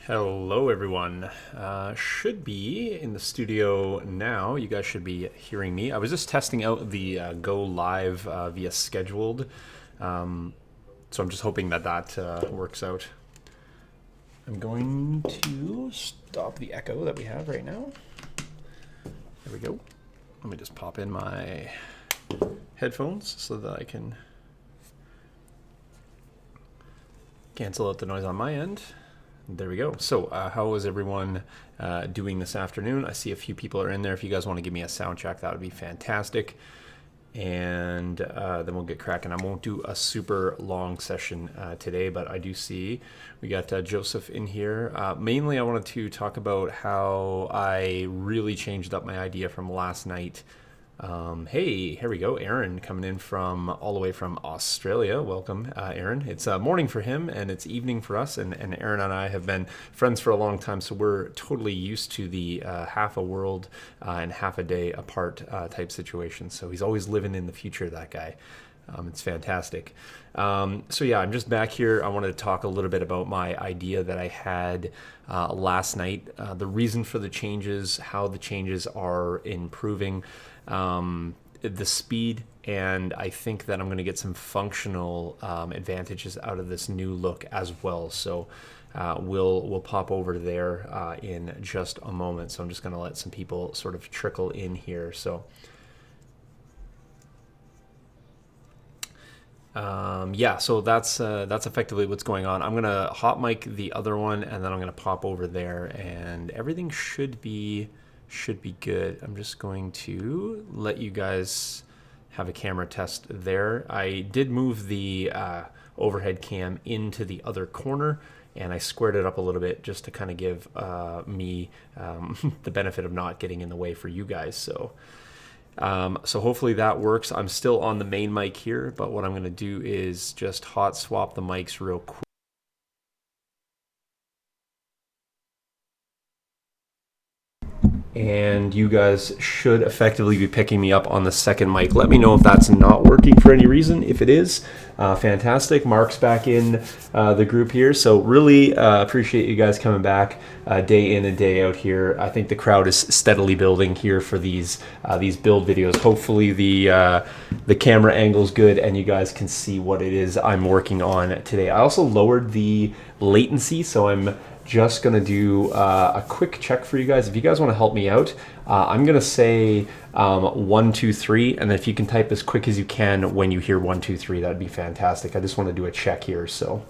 Hello everyone. Should be in the studio now. You guys should be hearing me. I was just testing out the go live via scheduled. So I'm just hoping that works out. I'm going to stop the echo that we have right now. There we go. Let me just pop in my headphones so that I can cancel out the noise on my end. There we go. So how is everyone doing this afternoon? I see a few people are in there. If you guys want to give me a sound check, that would be fantastic. And then we'll get cracking. I won't do a super long session today, but I do see we got Joseph in here. Mainly I wanted to talk about how I really changed up my idea from last night. Hey, here we go. Aaron coming in from all the way from Australia. Welcome, Aaron. It's morning for him and it's evening for us. And Aaron and I have been friends for a long time, so we're totally used to the half a world and half a day apart type situation. So he's always living in the future, that guy. It's fantastic. So yeah, I'm just back here. I wanted to talk a little bit about my idea that I had last night, the reason for the changes, how the changes are improving the speed, and I think that I'm going to get some functional advantages out of this new look as well. So we'll pop over there in just a moment. So I'm just going to let some people sort of trickle in here. So yeah, so that's effectively what's going on. I'm gonna hot mic the other one, and then I'm gonna pop over there, and everything should be good. I'm just going to let you guys have a camera test there. I did move the overhead cam into the other corner, and I squared it up a little bit just to kind of give me the benefit of not getting in the way for you guys. So hopefully that works. I'm still on the main mic here, but what I'm going to do is just hot swap the mics real quick. And you guys should effectively be picking me up on the second mic. Let me know if that's not working for any reason. If it is, fantastic. Mark's back in the group here. So really appreciate you guys coming back day in and day out here. I think the crowd is steadily building here for these build videos. Hopefully the camera angle's good and you guys can see what it is I'm working on today. I also lowered the latency, so I'm just going to do a quick check for you guys. If you guys want to help me out, I'm going to say 1, 2, 3, and then if you can type as quick as you can when you hear 1, 2, 3, that'd be fantastic. I just want to do a check here. So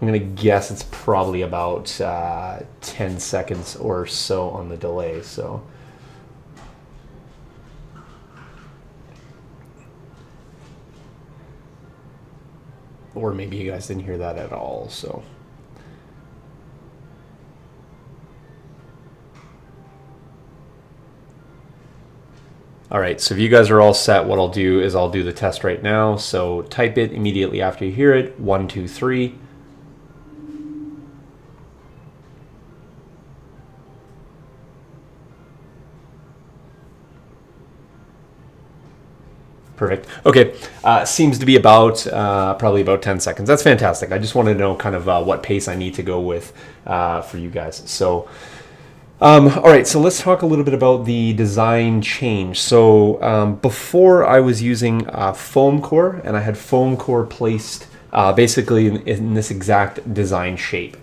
I'm going to guess it's probably about 10 seconds or so on the delay. So or maybe you guys didn't hear that at all. So all right, so if you guys are all set, what I'll do is I'll do the test right now. So type it immediately after you hear it. 1, 2, 3. Perfect. Okay, seems to be about probably about 10 seconds. That's fantastic. I just want to know kind of what pace I need to go with for you guys. So, all right, so let's talk a little bit about the design change. So before I was using foam core, and I had foam core placed basically in this exact design shape.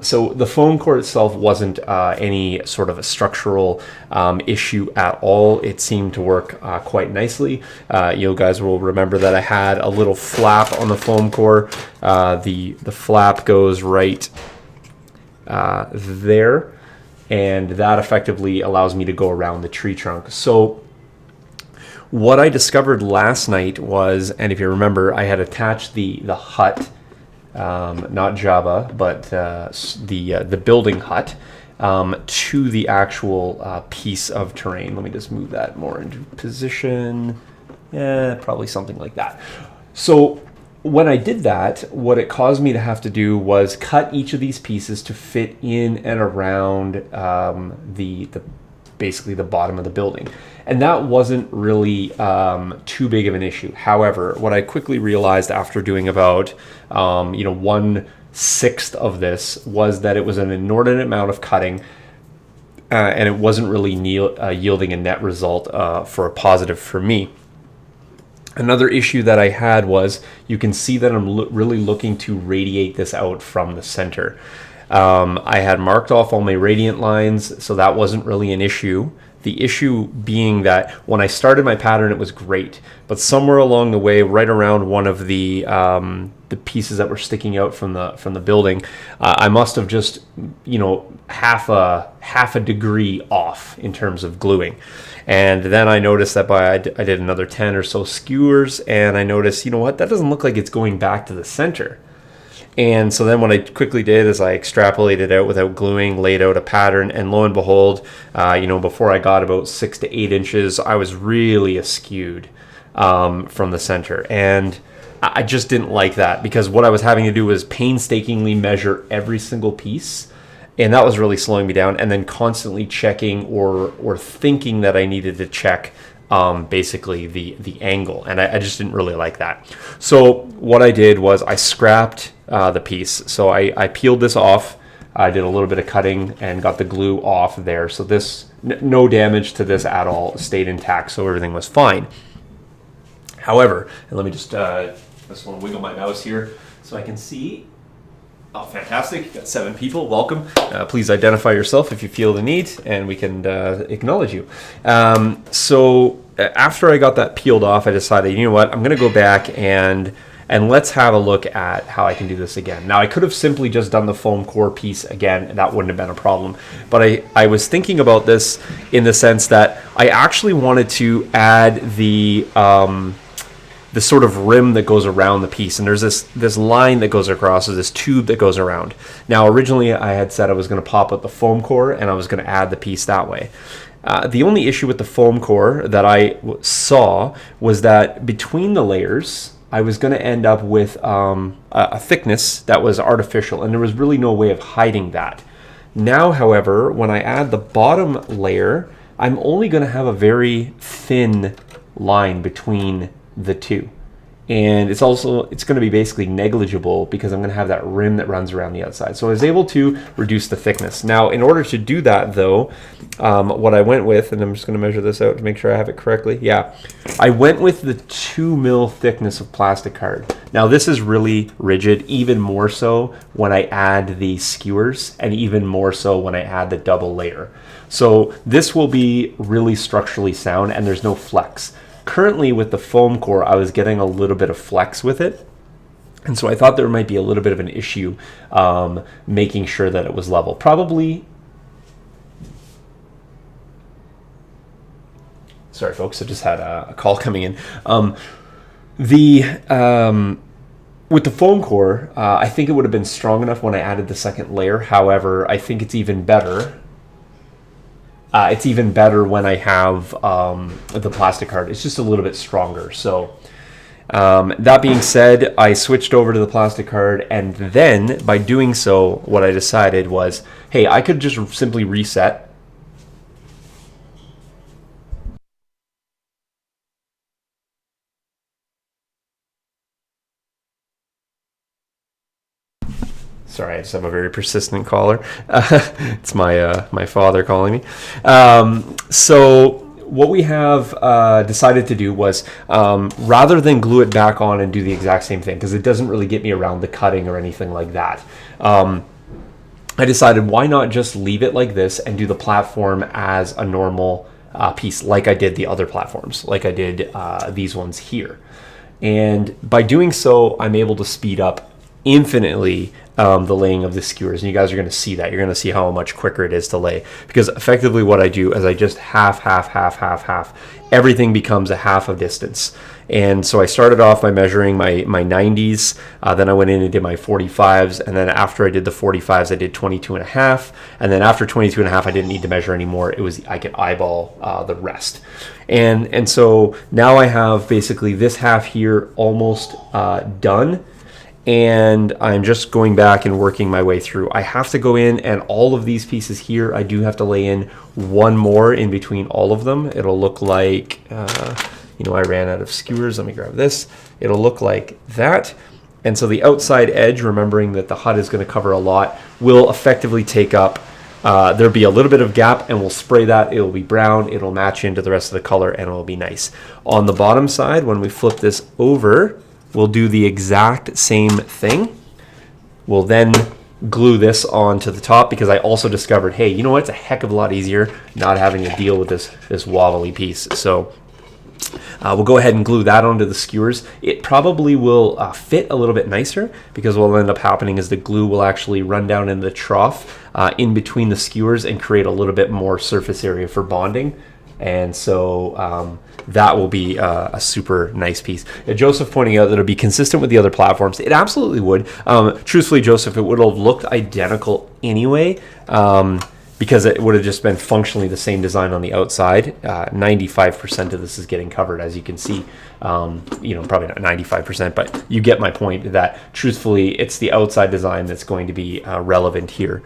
So the foam core itself wasn't any sort of a structural issue at all. It seemed to work quite nicely. You guys will remember that I had a little flap on the foam core. The flap goes right there, and that effectively allows me to go around the tree trunk. So what I discovered last night was, and if you remember, I had attached the hut, not Java, but the building hut to the actual piece of terrain. Let me just move that more into position. Yeah, probably something like that. So when I did that, what it caused me to have to do was cut each of these pieces to fit in and around the basically the bottom of the building. And that wasn't really too big of an issue. However, what I quickly realized after doing about 1/6 of this was that it was an inordinate amount of cutting, and it wasn't really yielding a net result for a positive for me. Another issue that I had was, you can see that I'm really looking to radiate this out from the center. I had marked off all my radiant lines, so that wasn't really an issue. The issue being that when I started my pattern, it was great, but somewhere along the way, right around one of the pieces that were sticking out from the building, I must have just half a degree off in terms of gluing. And then I noticed that I did another 10 or so skewers, and I noticed, that doesn't look like it's going back to the center. And so then what I quickly did is I extrapolated out without gluing, laid out a pattern, and lo and behold, before I got about 6 to 8 inches, I was really askewed from the center. And I just didn't like that, because what I was having to do was painstakingly measure every single piece, and that was really slowing me down, and then constantly checking or thinking that I needed to check basically the angle, and I just didn't really like that. So what I did was I scrapped the piece. So I peeled this off. I did a little bit of cutting and got the glue off there. So this, no damage to this at all, stayed intact, so everything was fine. However, and let me just wiggle my mouse here so I can see. Oh, fantastic. You've got 7 people. Welcome. Please identify yourself if you feel the need, and we can acknowledge you. So after I got that peeled off, I decided, you know what, I'm going to go back and let's have a look at how I can do this again. Now, I could have simply just done the foam core piece again, and that wouldn't have been a problem. But I was thinking about this in the sense that I actually wanted to add the sort of rim that goes around the piece, and there's this line that goes across, or this tube that goes around. Now, originally I had said I was going to pop out the foam core and I was going to add the piece that way. The only issue with the foam core that I saw was that between the layers, I was going to end up with a thickness that was artificial, and there was really no way of hiding that. Now, however, when I add the bottom layer, I'm only going to have a very thin line between the two, and it's going to be basically negligible because I'm going to have that rim that runs around the outside. So I was able to reduce the thickness. Now, in order to do that, though, what I went with, and I'm just going to measure this out to make sure I have it correctly. Yeah, I went with the 2 mil thickness of plastic card. Now, this is really rigid, even more so when I add the skewers, and even more so when I add the double layer. So this will be really structurally sound, and there's no flex. Currently, with the foam core, I was getting a little bit of flex with it, and so I thought there might be a little bit of an issue making sure that it was level. Probably, sorry folks, I just had a call coming in. With the foam core, I think it would have been strong enough when I added the second layer. However, I think it's even better. It's even better when I have the plastic card. It's just a little bit stronger. So that being said, I switched over to the plastic card, and then by doing so, what I decided was, hey, I could just simply reset. Sorry, I just have a very persistent caller. It's my father calling me. So what we have decided to do was, rather than glue it back on and do the exact same thing, because it doesn't really get me around the cutting or anything like that, I decided why not just leave it like this and do the platform as a normal piece, like I did the other platforms, like I did these ones here. And by doing so, I'm able to speed up infinitely the laying of the skewers, and you guys are going to see that. You're going to see how much quicker it is to lay, because effectively what I do is I just half. Everything becomes a half of distance. And so I started off by measuring my 90s, then I went in and did my 45s, and then after I did the 45s, I did 22 and a half, and then after 22 and a half, I didn't need to measure anymore. I could eyeball the rest. And so now I have basically this half here almost done. and I'm just going back and working my way through. I have to go in, and all of these pieces here, I do have to lay in one more in between all of them. It'll look like, you know, I ran out of skewers. Let me grab this. It'll look like that. And so the outside edge, remembering that the hut is going to cover a lot, will effectively take up, there'll be a little bit of gap, and we'll spray that. It'll be brown. It'll match into the rest of the color, and it'll be nice. On the bottom side, when we flip this over, we'll do the exact same thing. We'll then glue this onto the top, because I also discovered, hey, you know what? It's a heck of a lot easier not having to deal with this wobbly piece. So we'll go ahead and glue that onto the skewers. It probably will fit a little bit nicer, because what will end up happening is the glue will actually run down in the trough in between the skewers and create a little bit more surface area for bonding. And so that will be a super nice piece. Joseph pointing out that it'll be consistent with the other platforms. It absolutely would. Truthfully, Joseph, it would have looked identical anyway, because it would have just been functionally the same design on the outside. 95% of this is getting covered, as you can see. You know, probably not 95%, but you get my point that truthfully, it's the outside design that's going to be relevant here.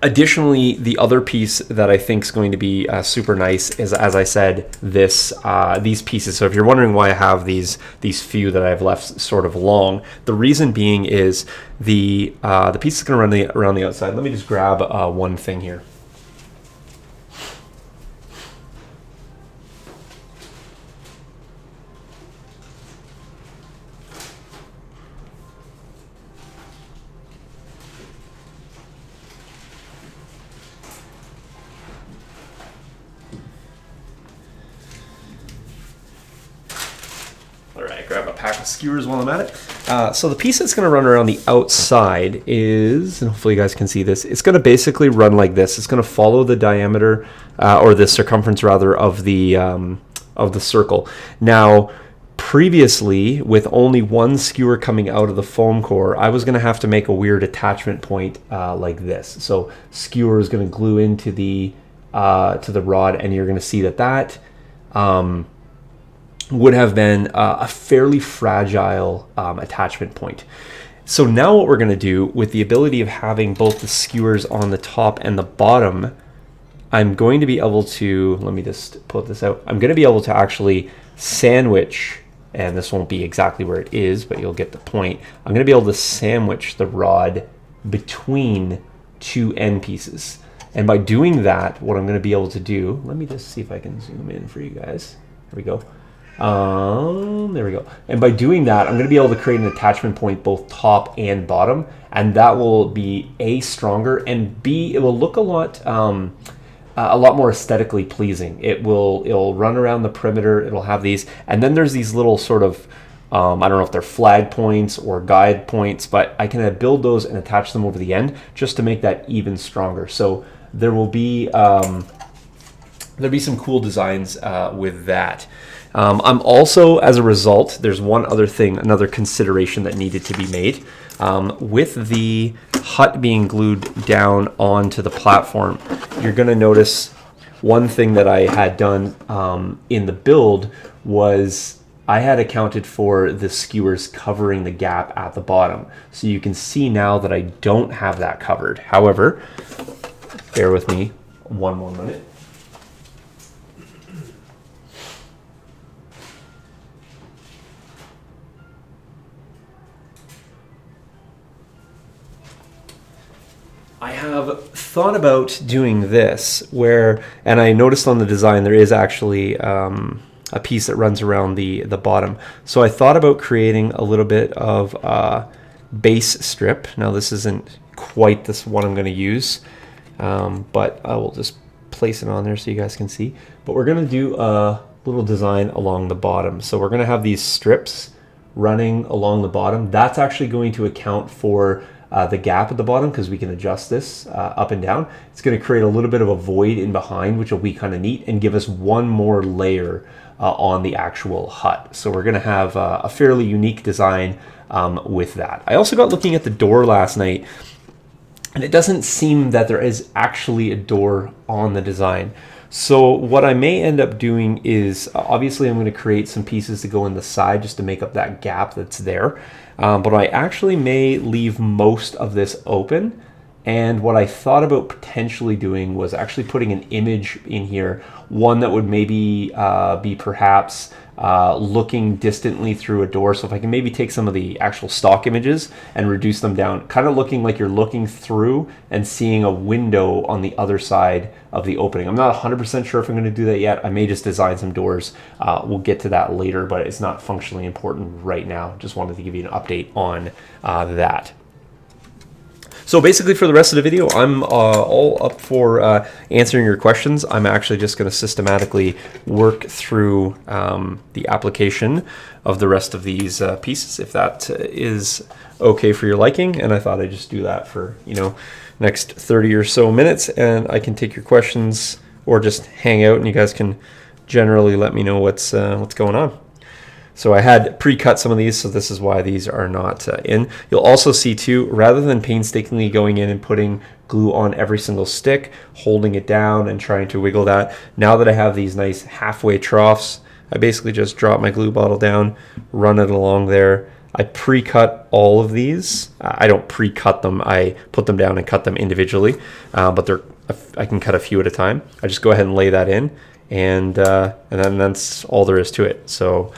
Additionally, the other piece that I think is going to be super nice is, as I said, these pieces. So if you're wondering why I have these few that I've left sort of long, the reason being is the piece is going to run around the outside. Let me just grab one thing here. Grab a pack of skewers while I'm at it. So the piece that's going to run around the outside is, and hopefully you guys can see this, it's going to basically run like this. It's going to follow the diameter, or the circumference rather, of the circle. Now, previously, with only one skewer coming out of the foam core, I was going to have to make a weird attachment point like this. So skewer is going to glue into the to the rod, and you're going to see that would have been a fairly fragile attachment point. So now what we're going to do, with the ability of having both the skewers on the top and the bottom, I'm going to be able to, let me just put this out, I'm going to be able to actually sandwich, and this won't be exactly where it is, but you'll get the point. I'm going to be able to sandwich the rod between two end pieces. And by doing that, what I'm going to be able to do, let me just see if I can zoom in for you guys. Here we go. There we go. And by doing that, I'm going to be able to create an attachment point both top and bottom, and that will be A, stronger, and B, it will look a lot more aesthetically pleasing. It'll run around the perimeter. It'll have these, and then there's these little sort of I don't know if they're flag points or guide points, but I can build those and attach them over the end just to make that even stronger. So there will be there'll be some cool designs with that. I'm also, as a result, there's one other thing, another consideration that needed to be made. With the hut being glued down onto the platform, you're going to notice one thing that I had done in the build was I had accounted for the skewers covering the gap at the bottom. So you can see now that I don't have that covered. However, bear with me one more minute. I have thought about doing this where, and I noticed on the design there is actually a piece that runs around the bottom. So I thought about creating a little bit of base strip. Now this isn't quite this one I'm going to use, but I will just place it on there so you guys can see. But we're going to do a little design along the bottom. So we're going to have these strips running along the bottom. That's actually going to account for the gap at the bottom, because we can adjust this up and down. It's going to create a little bit of a void in behind, which will be kind of neat and give us one more layer on the actual hut. So we're going to have a fairly unique design with that. I also got looking at the door last night, and it doesn't seem that there is actually a door on the design. So what I may end up doing is, obviously I'm going to create some pieces to go in the side just to make up that gap that's there. But I actually may leave most of this open. And what I thought about potentially doing was actually putting an image in here, one that would maybe be perhaps looking distantly through a door. So if I can maybe take some of the actual stock images and reduce them down, kind of looking like you're looking through and seeing a window on the other side of the opening. I'm not 100% sure if I'm going to do that yet. I may just design some doors. We'll get to that later, but it's not functionally important right now. Just wanted to give you an update on that. So basically for the rest of the video, I'm all up for answering your questions. I'm actually just going to systematically work through the application of the rest of these pieces, if that is okay for your liking. And I thought I'd just do that for, next 30 or so minutes, and I can take your questions or just hang out and you guys can generally let me know what's going on. So I had pre-cut some of these, so this is why these are not in. You'll also see too, rather than painstakingly going in and putting glue on every single stick, holding it down and trying to wiggle that, now that I have these nice halfway troughs, I basically just drop my glue bottle down, run it along there. I pre-cut all of these. I don't pre-cut them, I put them down and cut them individually, but I can cut a few at a time. I just go ahead and lay that in, and then that's all there is to it. So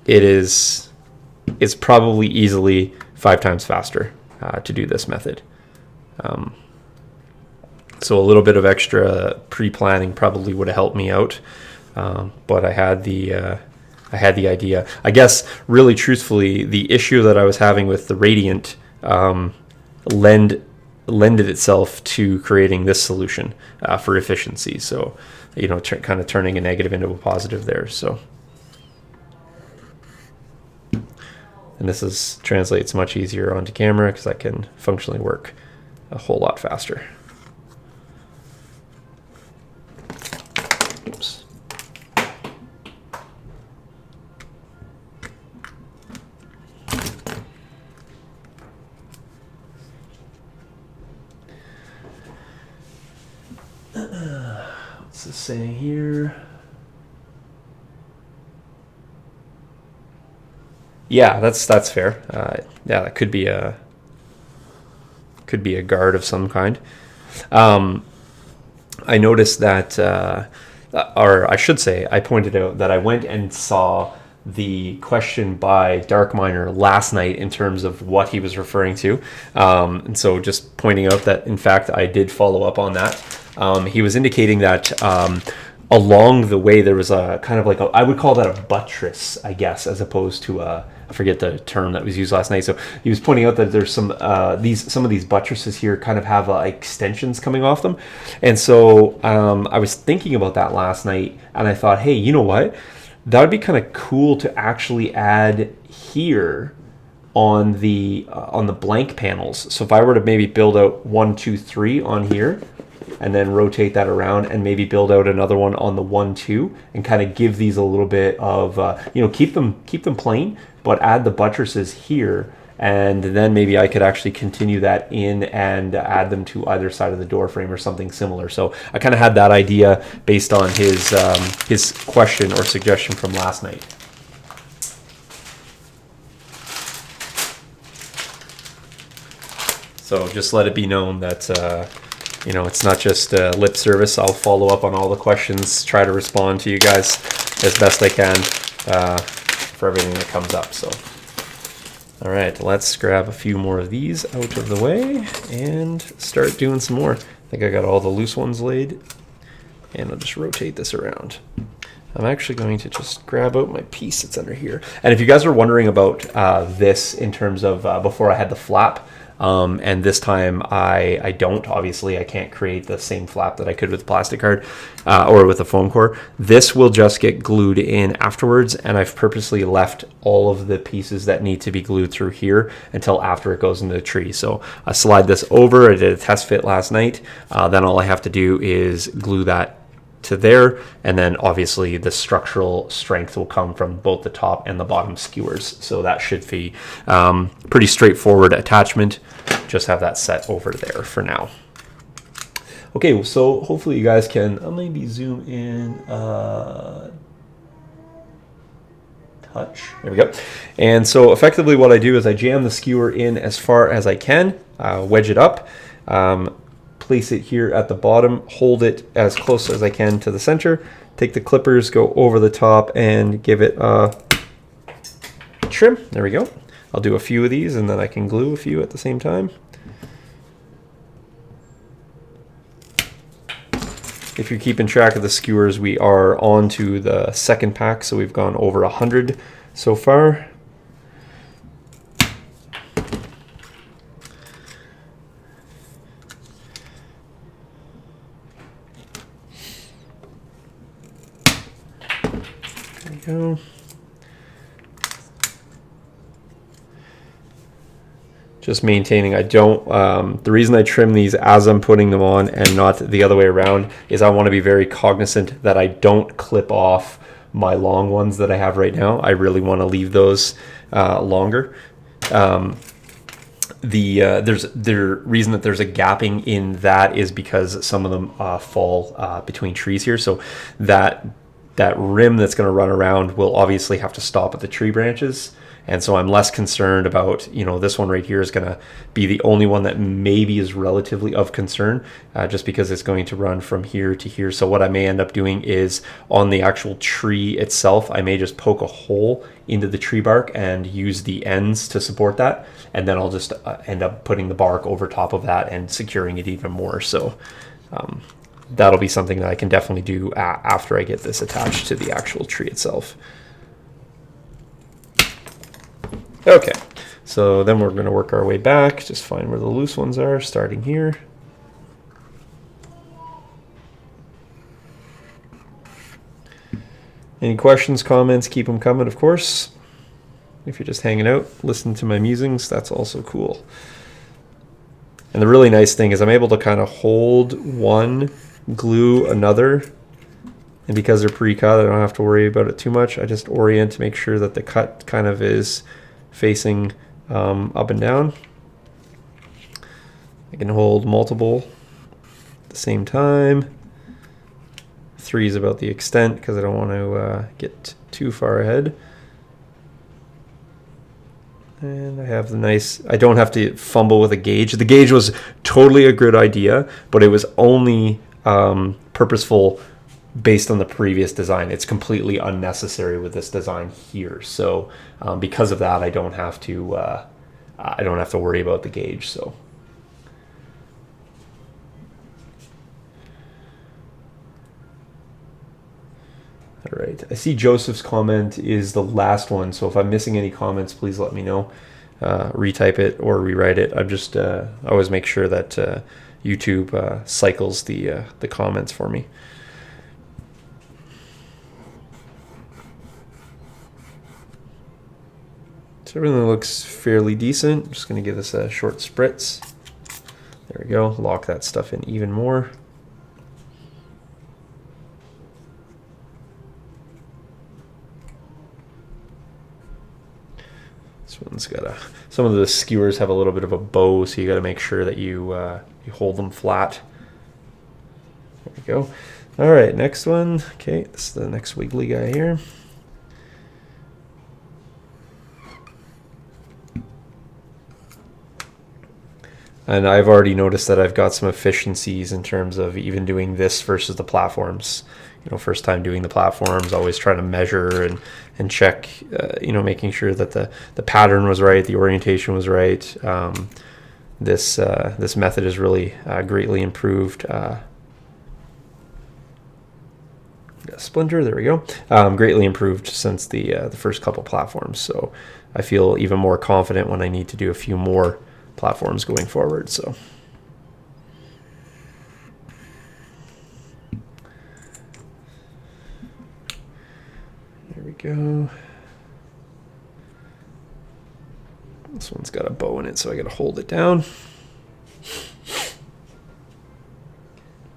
it's probably easily 5 times faster to do this method. So a little bit of extra pre-planning probably would have helped me out, but I had the idea. I guess really truthfully, the issue that I was having with the Radiant lended itself to creating this solution for efficiency. So kind of turning a negative into a positive there. So. And this translates much easier onto camera because I can functionally work a whole lot faster. Oops. What's this saying here? Yeah, that's fair. Yeah, that could be a guard of some kind. I noticed that, or I should say, I pointed out that I went and saw the question by Darkminer last night in terms of what he was referring to, and so just pointing out that in fact I did follow up on that. He was indicating that. Along the way, there was a kind of like I would call that a buttress, I guess, as opposed to I forget the term that was used last night. So he was pointing out that there's some of these buttresses here kind of have extensions coming off them, and so I was thinking about that last night, and I thought, hey, you know what? That would be kind of cool to actually add here on the blank panels. So if I were to maybe build out 1, 2, 3 on here, and then rotate that around and maybe build out another one on the 1, 2 and kind of give these a little bit of, keep them plain, but add the buttresses here. And then maybe I could actually continue that in and add them to either side of the door frame or something similar. So I kind of had that idea based on his question or suggestion from last night. So just let it be known that it's not just lip service. I'll follow up on all the questions, try to respond to you guys as best I can for everything that comes up. So, all right, let's grab a few more of these out of the way and start doing some more. I think I got all the loose ones laid, and I'll just rotate this around. I'm actually going to just grab out my piece that's under here. And if you guys are wondering about this in terms of before I had the flap, and this time I don't, obviously I can't create the same flap that I could with a plastic card or with a foam core. This will just get glued in afterwards, and I've purposely left all of the pieces that need to be glued through here until after it goes into the tree. So I slide this over. I did a test fit last night. Then all I have to do is glue that to there, and then obviously the structural strength will come from both the top and the bottom skewers. So that should be pretty straightforward attachment. Just have that set over there for now. Okay, so hopefully you guys can, I'll maybe zoom in touch. There we go. And so effectively what I do is I jam the skewer in as far as I can, wedge it up, place it here at the bottom, hold it as close as I can to the center, take the clippers, go over the top, and give it a trim. There we go. I'll do a few of these, and then I can glue a few at the same time. If you're keeping track of the skewers, we are on to the second pack, so we've gone over 100 so far. There we go. Just maintaining, I don't, the reason I trim these as I'm putting them on and not the other way around is I want to be very cognizant that I don't clip off my long ones that I have right now. I really want to leave those longer. The reason that there's a gapping in that is because some of them fall between trees here. So that rim that's going to run around will obviously have to stop at the tree branches. And so I'm less concerned about, this one right here is going to be the only one that maybe is relatively of concern, just because it's going to run from here to here. So what I may end up doing is on the actual tree itself, I may just poke a hole into the tree bark and use the ends to support that. And then I'll just end up putting the bark over top of that and securing it even more. So that'll be something that I can definitely do after I get this attached to the actual tree itself. Okay, so then we're going to work our way back, just find where the loose ones are, starting here. Any questions, comments, keep them coming, of course. If you're just hanging out, listening to my musings, that's also cool. And the really nice thing is I'm able to kind of hold one, glue another, and because they're pre-cut, I don't have to worry about it too much. I just orient to make sure that the cut kind of is facing up and down. I can hold multiple at the same time. 3 is about the extent because I don't want to get too far ahead. And I have the nice, I don't have to fumble with a gauge. The gauge was totally a good idea, but it was only purposeful based on the previous design. It's completely unnecessary with this design here. So because of that, I don't have to worry about the gauge. So all right, I see Joseph's comment is the last one. So if I'm missing any comments, please let me know. Retype it or rewrite it. I'm just I always make sure that YouTube cycles the comments for me. So everything looks fairly decent. I'm just going to give this a short spritz. There we go. Lock that stuff in even more. This one's got a. Some of the skewers have a little bit of a bow, so you got to make sure that you hold them flat. There we go. All right, next one. Okay, this is the next wiggly guy here. And I've already noticed that I've got some efficiencies in terms of even doing this versus the platforms. First time doing the platforms, always trying to measure and check, making sure that the pattern was right, the orientation was right. This method is really greatly improved. Splinter, there we go. Greatly improved since the first couple platforms. So I feel even more confident when I need to do a few more platforms going forward. So there we go. This one's got a bow in it, so I got to hold it down.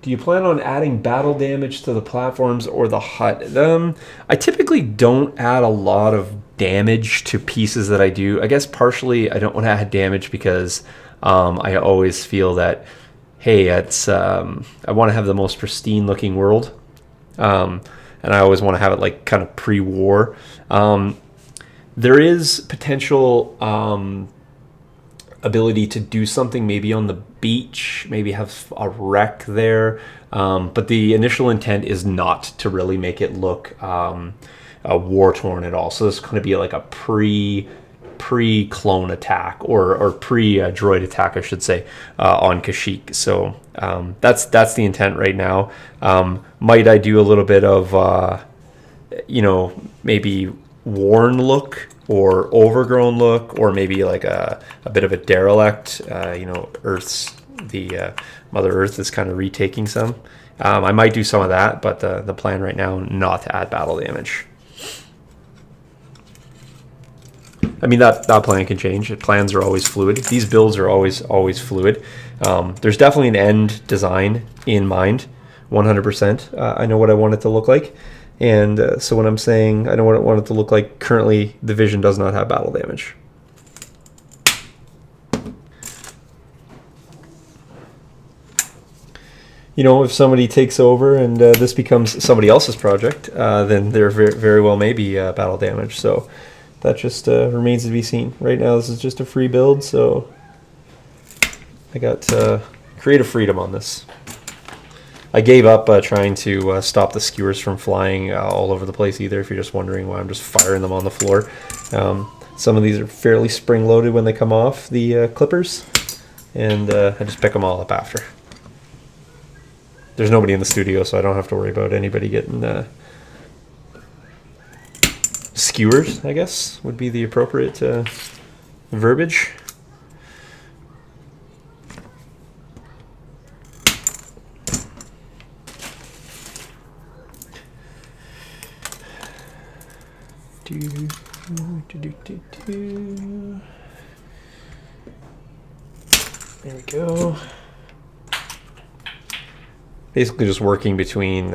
Do you plan on adding battle damage to the platforms or the hut? I typically don't add a lot of damage to pieces that I do. I guess partially I don't want to add damage because I always feel that hey, it's I want to have the most pristine looking world, and I always want to have it like kind of pre-war. There is potential ability to do something maybe on the beach, maybe have a wreck there, but the initial intent is not to really make it look war torn at all. So this is going to be like a pre-clone attack or pre-droid attack, I should say, on Kashyyyk. So that's the intent right now. Might I do a little bit of maybe worn look or overgrown look, or maybe like a bit of a derelict? Earth's the Mother Earth is kind of retaking some. I might do some of that, but the plan right now, not to add battle damage. I mean, that plan can change. Plans are always fluid. These builds are always fluid. There's definitely an end design in mind, 100%. I know what I want it to look like. And so when I'm saying I know what I want it to look like, currently the vision does not have battle damage. If somebody takes over and this becomes somebody else's project, then there very well may be battle damage. So that just remains to be seen. Right now, this is just a free build, so I got creative freedom on this. I gave up trying to stop the skewers from flying all over the place either, if you're just wondering why I'm just firing them on the floor. Some of these are fairly spring-loaded when they come off the clippers, and I just pick them all up after. There's nobody in the studio, so I don't have to worry about anybody getting skewers, I guess, would be the appropriate verbiage. There we go. Basically just working between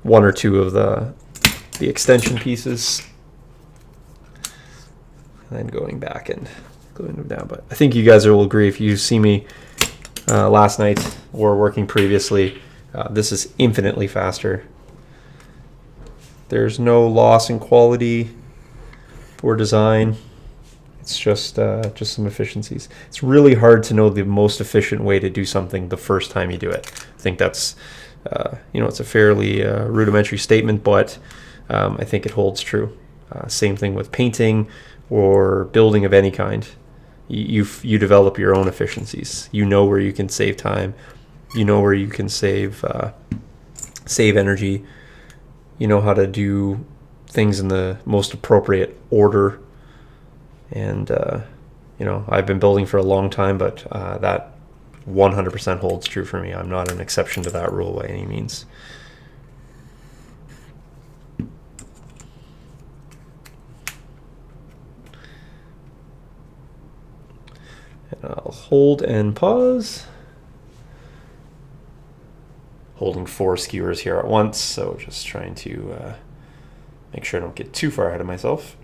one or two of the extension pieces, and then going back and gluing them down. But I think you guys will agree, if you see me last night or working previously, this is infinitely faster. There's no loss in quality or design. It's just some efficiencies. It's really hard to know the most efficient way to do something the first time you do it. I think that's it's a fairly rudimentary statement, but I think it holds true. Same thing with painting or building of any kind. You develop your own efficiencies. You know where you can save time. You know where you can save energy. You know how to do things in the most appropriate order. And I've been building for a long time, but that 100% holds true for me. I'm not an exception to that rule by any means. And I'll hold and pause. Holding 4 skewers here at once, so just trying to make sure I don't get too far ahead of myself.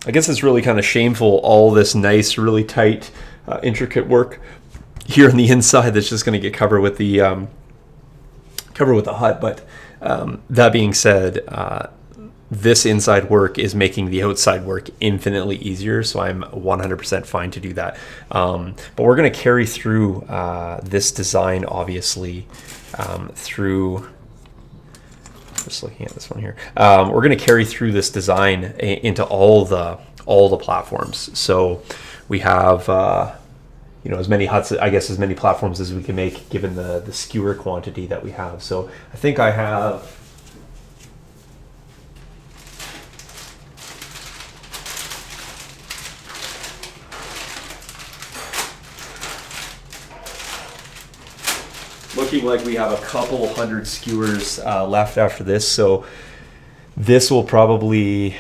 I guess it's really kind of shameful, all this nice, really tight, intricate work here on the inside that's just going to get covered with the hut. But that being said, this inside work is making the outside work infinitely easier, so I'm 100% fine to do that. But we're going to carry through this design, obviously, through... Just looking at this one here, we're going to carry through this design into all the platforms. So we have as many huts, I guess, as many platforms as we can make, given the skewer quantity that we have. So I think I have... looking like we have a couple hundred skewers left after this, so this will probably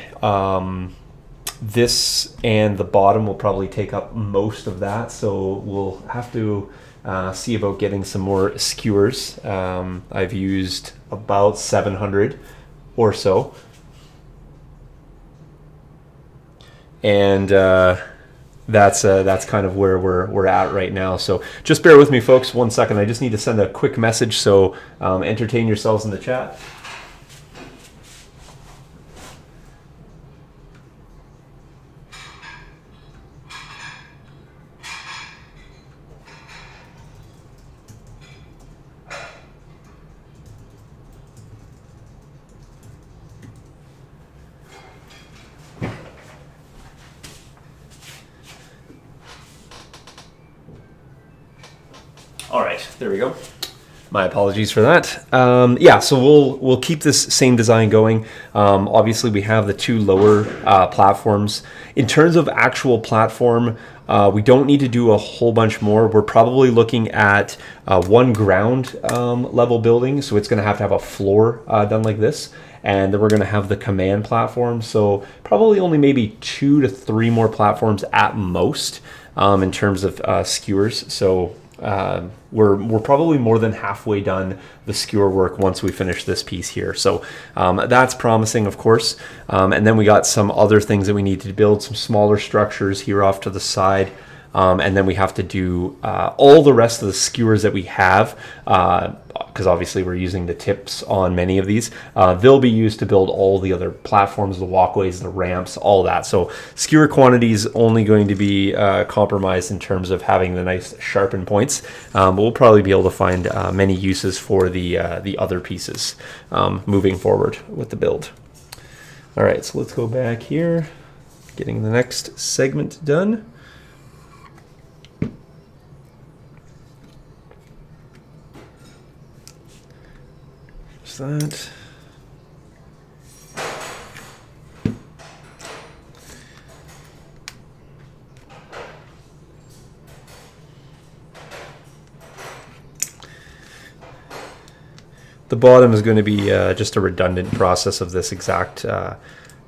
this and the bottom will probably take up most of that, so we'll have to see about getting some more skewers. I've used about 700 or so, and that's kind of where we're at right now. So just bear with me, folks. 1 second. I just need to send a quick message. So entertain yourselves in the chat. All right, there we go. My apologies for that. Yeah, so we'll keep this same design going. Obviously, we have the 2 lower platforms. In terms of actual platform, we don't need to do a whole bunch more. We're probably looking at 1 ground level building, so it's going to have a floor done like this. And then we're going to have the command platform. So probably only maybe 2 to 3 more platforms at most in terms of skewers. So we're probably more than halfway done the skewer work once we finish this piece here. So that's promising, of course. And then we got some other things that we need to build, some smaller structures here off to the side. And then we have to do all the rest of the skewers that we have, because obviously we're using the tips on many of these. They'll be used to build all the other platforms, the walkways, the ramps, all that. So skewer quantity is only going to be compromised in terms of having the nice sharpened points. But we'll probably be able to find many uses for the other pieces moving forward with the build. All right, so let's go back here, getting the next segment done. That. The bottom is going to be just a redundant process of this exact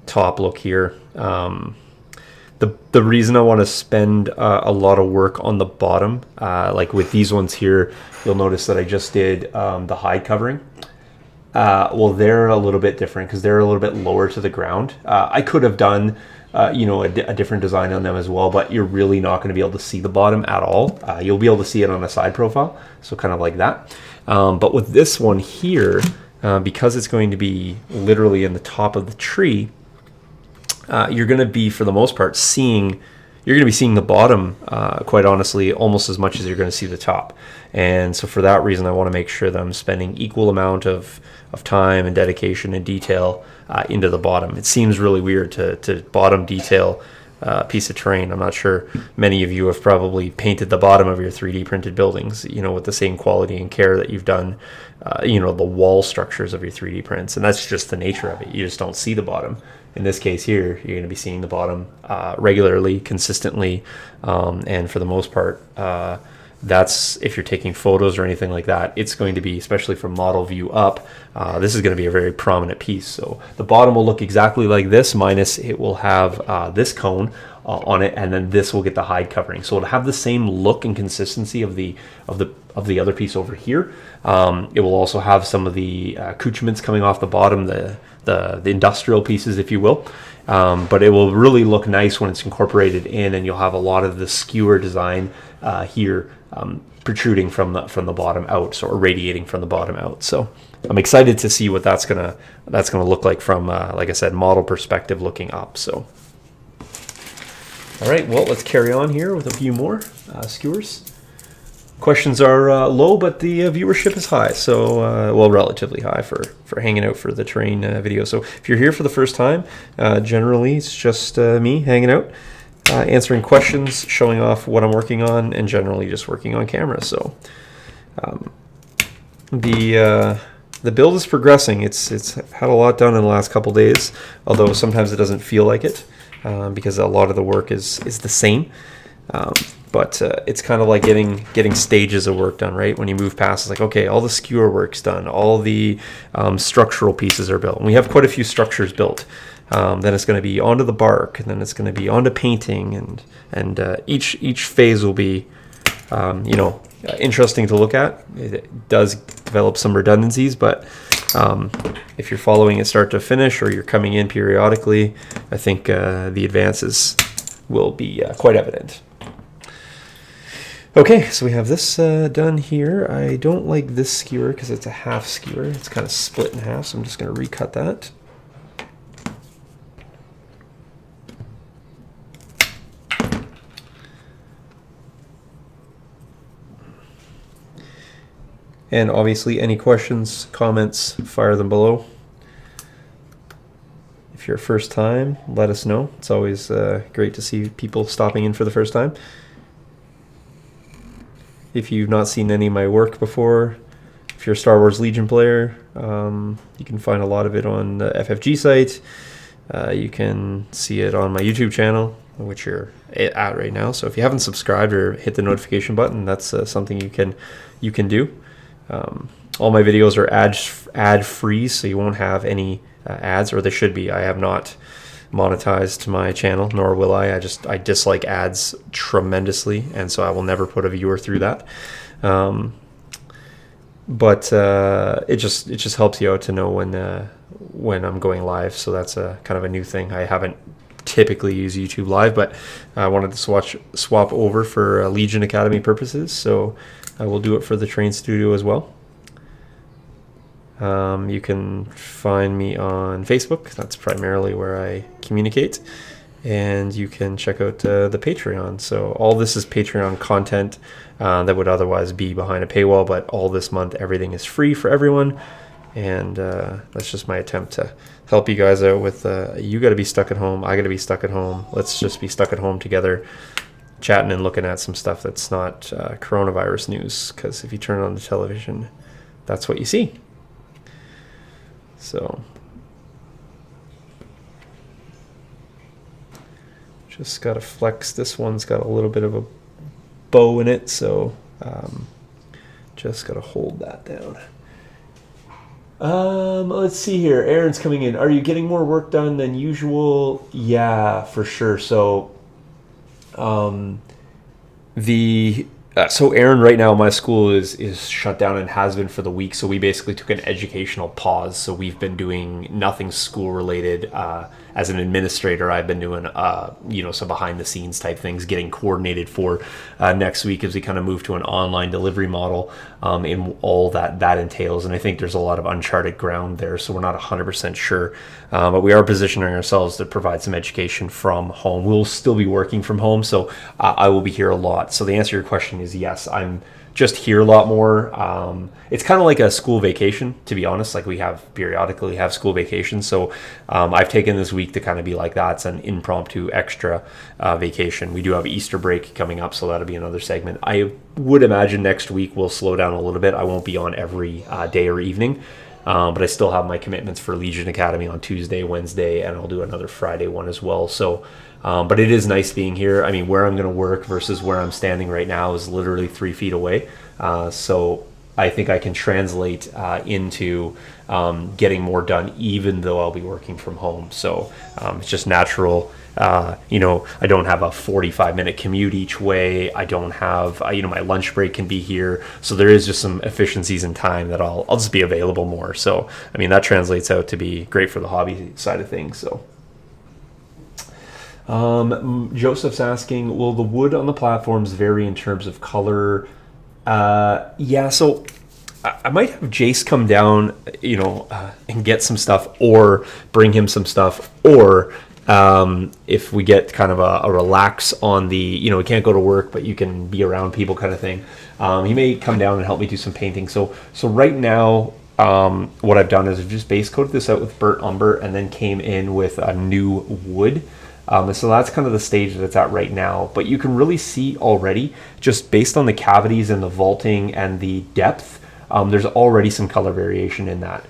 top look here. The reason I want to spend a lot of work on the bottom, like with these ones here, you'll notice that I just did the hide covering. Well, they're a little bit different because they're a little bit lower to the ground. I could have done, a different design on them as well, but you're really not going to be able to see the bottom at all. You'll be able to see it on a side profile, so kind of like that. But with this one here, because it's going to be literally in the top of the tree, you're going to be, for the most part, you're going to be seeing the bottom, quite honestly, almost as much as you're going to see the top. And so for that reason, I want to make sure that I'm spending equal amount of time and dedication and detail into the bottom. It seems really weird to bottom detail a piece of terrain. I'm not sure many of you have probably painted the bottom of your 3D printed buildings, with the same quality and care that you've done, the wall structures of your 3D prints. And that's just the nature of it. You just don't see the bottom. In this case here, you're going to be seeing the bottom regularly, consistently, and for the most part, that's if you're taking photos or anything like that, it's going to be, especially from model view up, this is going to be a very prominent piece. So the bottom will look exactly like this, minus it will have this cone on it, and then this will get the hide covering. So it'll have the same look and consistency of the other piece over here. It will also have some of the accoutrements coming off the bottom, the industrial pieces, if you will. But it will really look nice when it's incorporated in, and you'll have a lot of the skewer design here protruding from the bottom out, so radiating from the bottom out. So I'm excited to see what that's gonna look like from, like I said, model perspective looking up. So, all right, well, let's carry on here with a few more skewers. Questions are low, but the viewership is high, so relatively high for hanging out for the terrain video. So if you're here for the first time, generally it's just me hanging out, answering questions, showing off what I'm working on, and generally just working on camera. So the build is progressing. It's had a lot done in the last couple days, although sometimes it doesn't feel like it because a lot of the work is the same. But it's kind of like getting stages of work done, right? When you move past, it's like, okay, all the skewer work's done, all the structural pieces are built. And we have quite a few structures built. Then it's going to be onto the bark, and then it's going to be onto painting, and each phase will be, interesting to look at. It does develop some redundancies, but if you're following it start to finish, or you're coming in periodically, I think the advances will be quite evident. Okay, so we have this done here. I don't like this skewer because it's a half skewer. It's kind of split in half, so I'm just going to recut that. And obviously, any questions, comments, fire them below. If you're first time, let us know. It's always great to see people stopping in for the first time. If you've not seen any of my work before, if you're a Star Wars Legion player, you can find a lot of it on the FFG site. You can see it on my YouTube channel, which you're at right now. So if you haven't subscribed or hit the notification button, that's something you can do. All my videos are ad free, so you won't have any ads, or they should be. I have not monetized my channel, nor will I. I dislike ads tremendously, and so I will never put a viewer through that. But it just helps you out to know when I'm going live. So that's a kind of a new thing. I haven't typically used YouTube Live, but I wanted to swap over for Legion Academy purposes, so I will do it for the TheTerrainStudio as well. You can find me on Facebook. That's primarily where I communicate. And you can check out the Patreon. So all this is Patreon content that would otherwise be behind a paywall, but all this month everything is free for everyone. And that's just my attempt to help you guys out with you got to be stuck at home, I got to be stuck at home. Let's just be stuck at home together, chatting and looking at some stuff that's not coronavirus news, because if you turn on the television, that's what you see. So just got to flex. This one's got a little bit of a bow in it, so just got to hold that down. Let's see here. Aaron's coming in. Are you getting more work done than usual? Yeah, for sure. So so Aaron, right now my school is shut down and has been for the week, so we basically took an educational pause. So we've been doing nothing school related. As an administrator, I've been doing some behind the scenes type things, getting coordinated for next week as we kind of move to an online delivery model, in all that entails. And I think there's a lot of uncharted ground there, so we're not 100% sure, but we are positioning ourselves to provide some education from home. We'll still be working from home, so I will be here a lot. So the answer to your question is yes, I'm just here a lot more. It's kind of like a school vacation, to be honest. Like we periodically have school vacations, so I've taken this week to kind of be like that. It's an impromptu extra vacation. We do have Easter break coming up, so that'll be another segment. I would imagine next week will slow down a little bit. I won't be on every day or evening, but I still have my commitments for Legion Academy on Tuesday, Wednesday, and I'll do another Friday one as well. So but it is nice being here. I mean, where I'm going to work versus where I'm standing right now is literally 3 feet away. So I think I can translate into getting more done, even though I'll be working from home. So it's just natural. I don't have a 45-minute commute each way. I don't have, my lunch break can be here. So there is just some efficiencies in time that I'll just be available more. So, I mean, that translates out to be great for the hobby side of things. So. Joseph's asking, will the wood on the platforms vary in terms of color? Yeah, so I might have Jace come down, and get some stuff, or bring him some stuff, or if we get kind of a relax on the, we can't go to work, but you can be around people kind of thing. He may come down and help me do some painting. So right now, what I've done is I've just base coated this out with burnt umber and then came in with a new wood. So that's kind of the stage that it's at right now. But you can really see already, just based on the cavities and the vaulting and the depth, there's already some color variation in that.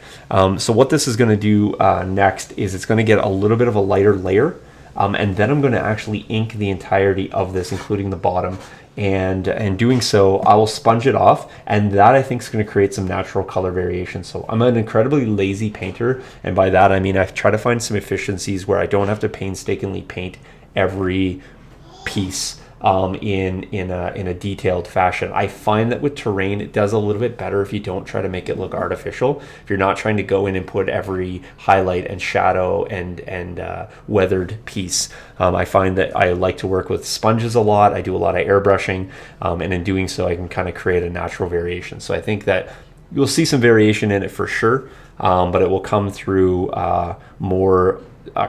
So what this is going to do next is it's going to get a little bit of a lighter layer. And then I'm going to actually ink the entirety of this, including the bottom. And in doing so, I will sponge it off, and that I think is going to create some natural color variation. So I'm an incredibly lazy painter, and by that I mean I try to find some efficiencies where I don't have to painstakingly paint every piece in a detailed fashion. I find that with terrain, it does a little bit better if you don't try to make it look artificial. If you're not trying to go in and put every highlight and shadow and weathered piece. I find that I like to work with sponges a lot. I do a lot of airbrushing, and in doing so, I can kind of create a natural variation. So I think that you'll see some variation in it for sure, but it will come through more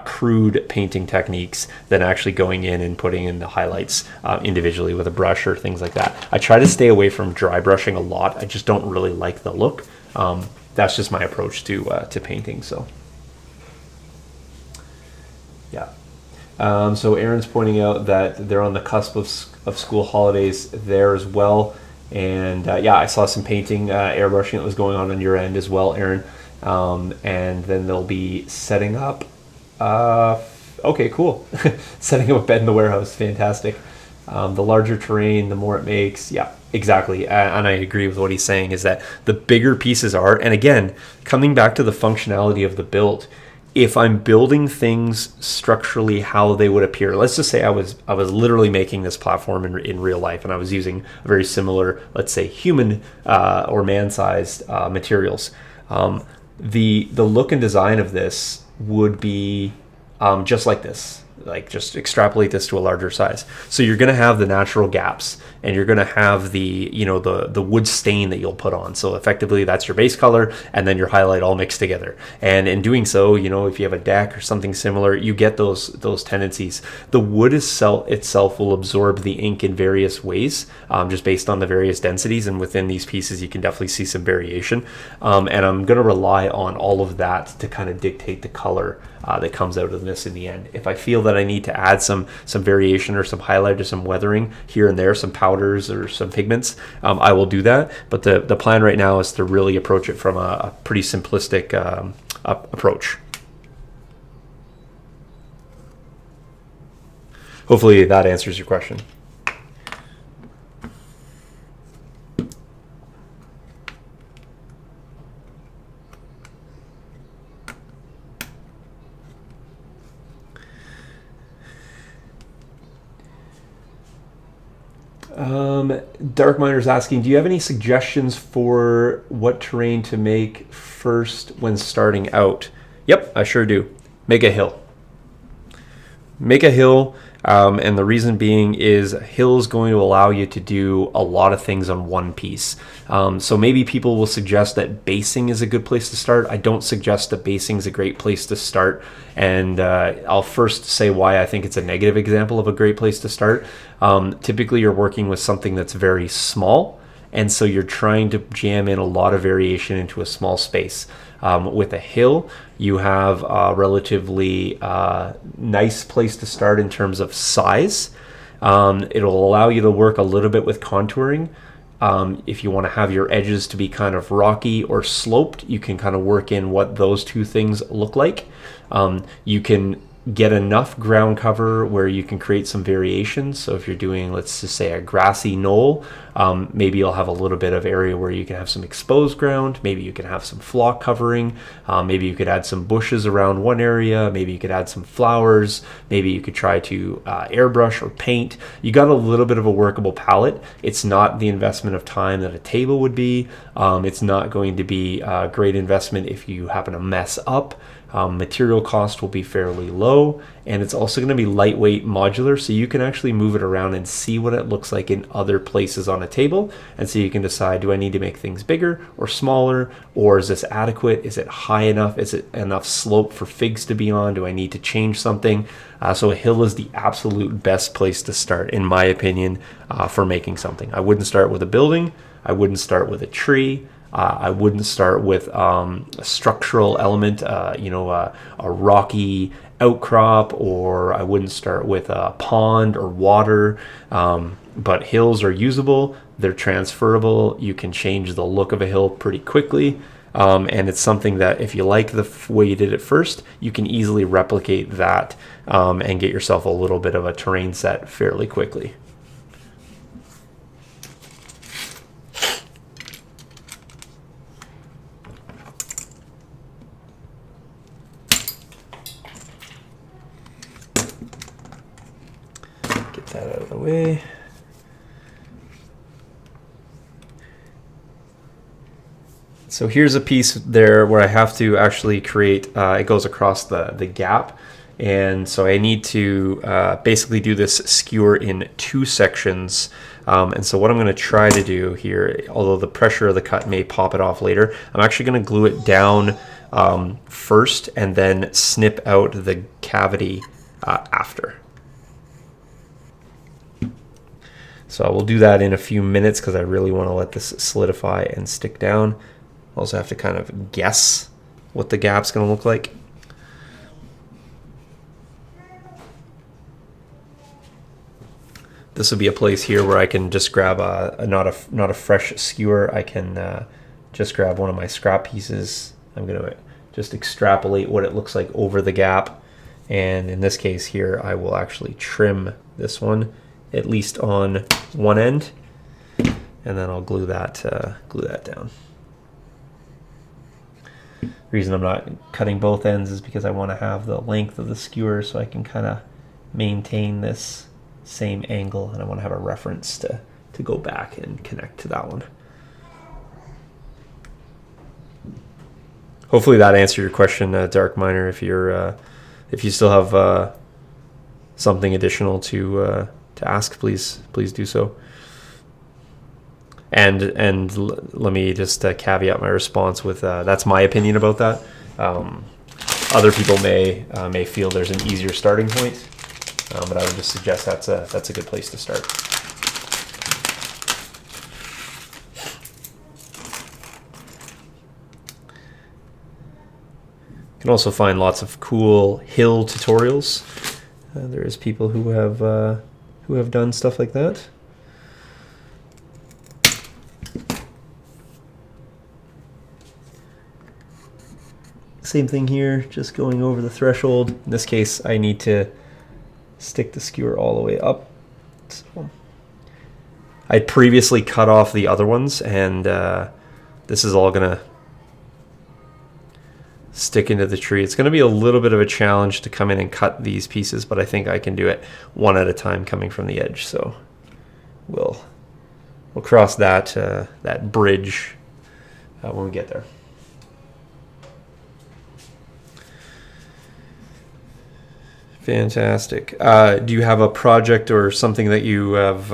crude painting techniques than actually going in and putting in the highlights individually with a brush or things like that. I try to stay away from dry brushing a lot. I just don't really like the look. That's just my approach to painting. So yeah. So Aaron's pointing out that they're on the cusp of school holidays there as well. And yeah, I saw some painting, airbrushing that was going on your end as well, Aaron. And then they'll be setting up. Okay, cool. Setting up a bed in the warehouse, fantastic. The larger terrain, the more it makes. Yeah, exactly. And I agree with what he's saying is that the bigger pieces are, and again, coming back to the functionality of the build, if I'm building things structurally how they would appear, let's just say I was literally making this platform in real life, and I was using very similar, let's say, human or man-sized materials. The look and design of this would be just like this. Like, just extrapolate this to a larger size. So you're going to have the natural gaps, and you're going to have the wood stain that you'll put on. So effectively, that's your base color, and then your highlight all mixed together. And in doing so, if you have a deck or something similar, you get those tendencies. The wood itself will absorb the ink in various ways, just based on the various densities. And within these pieces, you can definitely see some variation. And I'm going to rely on all of that to kind of dictate the color that comes out of this in the end. If I feel that I need to add some variation or some highlight or some weathering here and there, some powders or some pigments, I will do that. But the plan right now is to really approach it from a pretty simplistic approach. Hopefully that answers your question. Dark Miner's asking, do you have any suggestions for what terrain to make first when starting out? Yep, I sure do. Make a hill. Make a hill, and the reason being is a hill is going to allow you to do a lot of things on one piece. So maybe people will suggest that basing is a good place to start. I don't suggest that basing is a great place to start, and I'll first say why I think it's a negative example of a great place to start. Typically, you're working with something that's very small, and so you're trying to jam in a lot of variation into a small space. With a hill, you have a relatively nice place to start in terms of size. It'll allow you to work a little bit with contouring. If you want to have your edges to be kind of rocky or sloped, you can kind of work in what those two things look like. You can get enough ground cover where you can create some variations. So if you're doing, let's just say, a grassy knoll, maybe you'll have a little bit of area where you can have some exposed ground. Maybe you can have some flock covering. Maybe you could add some bushes around one area. Maybe you could add some flowers. Maybe you could try to airbrush or paint. You got a little bit of a workable palette. It's not the investment of time that a table would be. It's not going to be a great investment if you happen to mess up. Material cost will be fairly low, and it's also going to be lightweight, modular, so you can actually move it around and see what it looks like in other places on a table, and so you can decide, do I need to make things bigger or smaller, or is this adequate? Is it high enough? Is it enough slope for figs to be on? Do I need to change something? So a hill is the absolute best place to start, in my opinion, for making something. I wouldn't start with a building. I wouldn't start with a tree. I wouldn't start with a structural element, a rocky outcrop, or I wouldn't start with a pond or water. But hills are usable. They're transferable. You can change the look of a hill pretty quickly. And it's something that if you like the way you did it first, you can easily replicate that and get yourself a little bit of a terrain set fairly quickly. that out of the way. So here's a piece there where I have to actually create, it goes across the gap. And so I need to basically do this skewer in 2 sections. And so what I'm going to try to do here, although the pressure of the cut may pop it off later, I'm actually going to glue it down first and then snip out the cavity after. So I will do that in a few minutes because I really want to let this solidify and stick down. Also have to kind of guess what the gap's going to look like. This will be a place here where I can just grab not a fresh skewer. I can just grab one of my scrap pieces. I'm going to just extrapolate what it looks like over the gap. And in this case here, I will actually trim this one, at least on one end. And then I'll glue that down. The reason I'm not cutting both ends is because I want to have the length of the skewer so I can kind of maintain this same angle, and I want to have a reference to go back and connect to that one. Hopefully that answered your question, Dark Miner. If you still have something additional to ask, please do so. And let me just caveat my response with that's my opinion about that. Other people may feel there's an easier starting point. But I would just suggest that's a good place to start. You can also find lots of cool hill tutorials. There is people who have done stuff like that. Same thing here, just going over the threshold. In this case, I need to stick the skewer all the way up. So I previously cut off the other ones, and this is all gonna stick into the tree. It's gonna be a little bit of a challenge to come in and cut these pieces, but I think I can do it one at a time coming from the edge. So we'll cross that bridge when we get there. Fantastic. Do you have a project or something that you have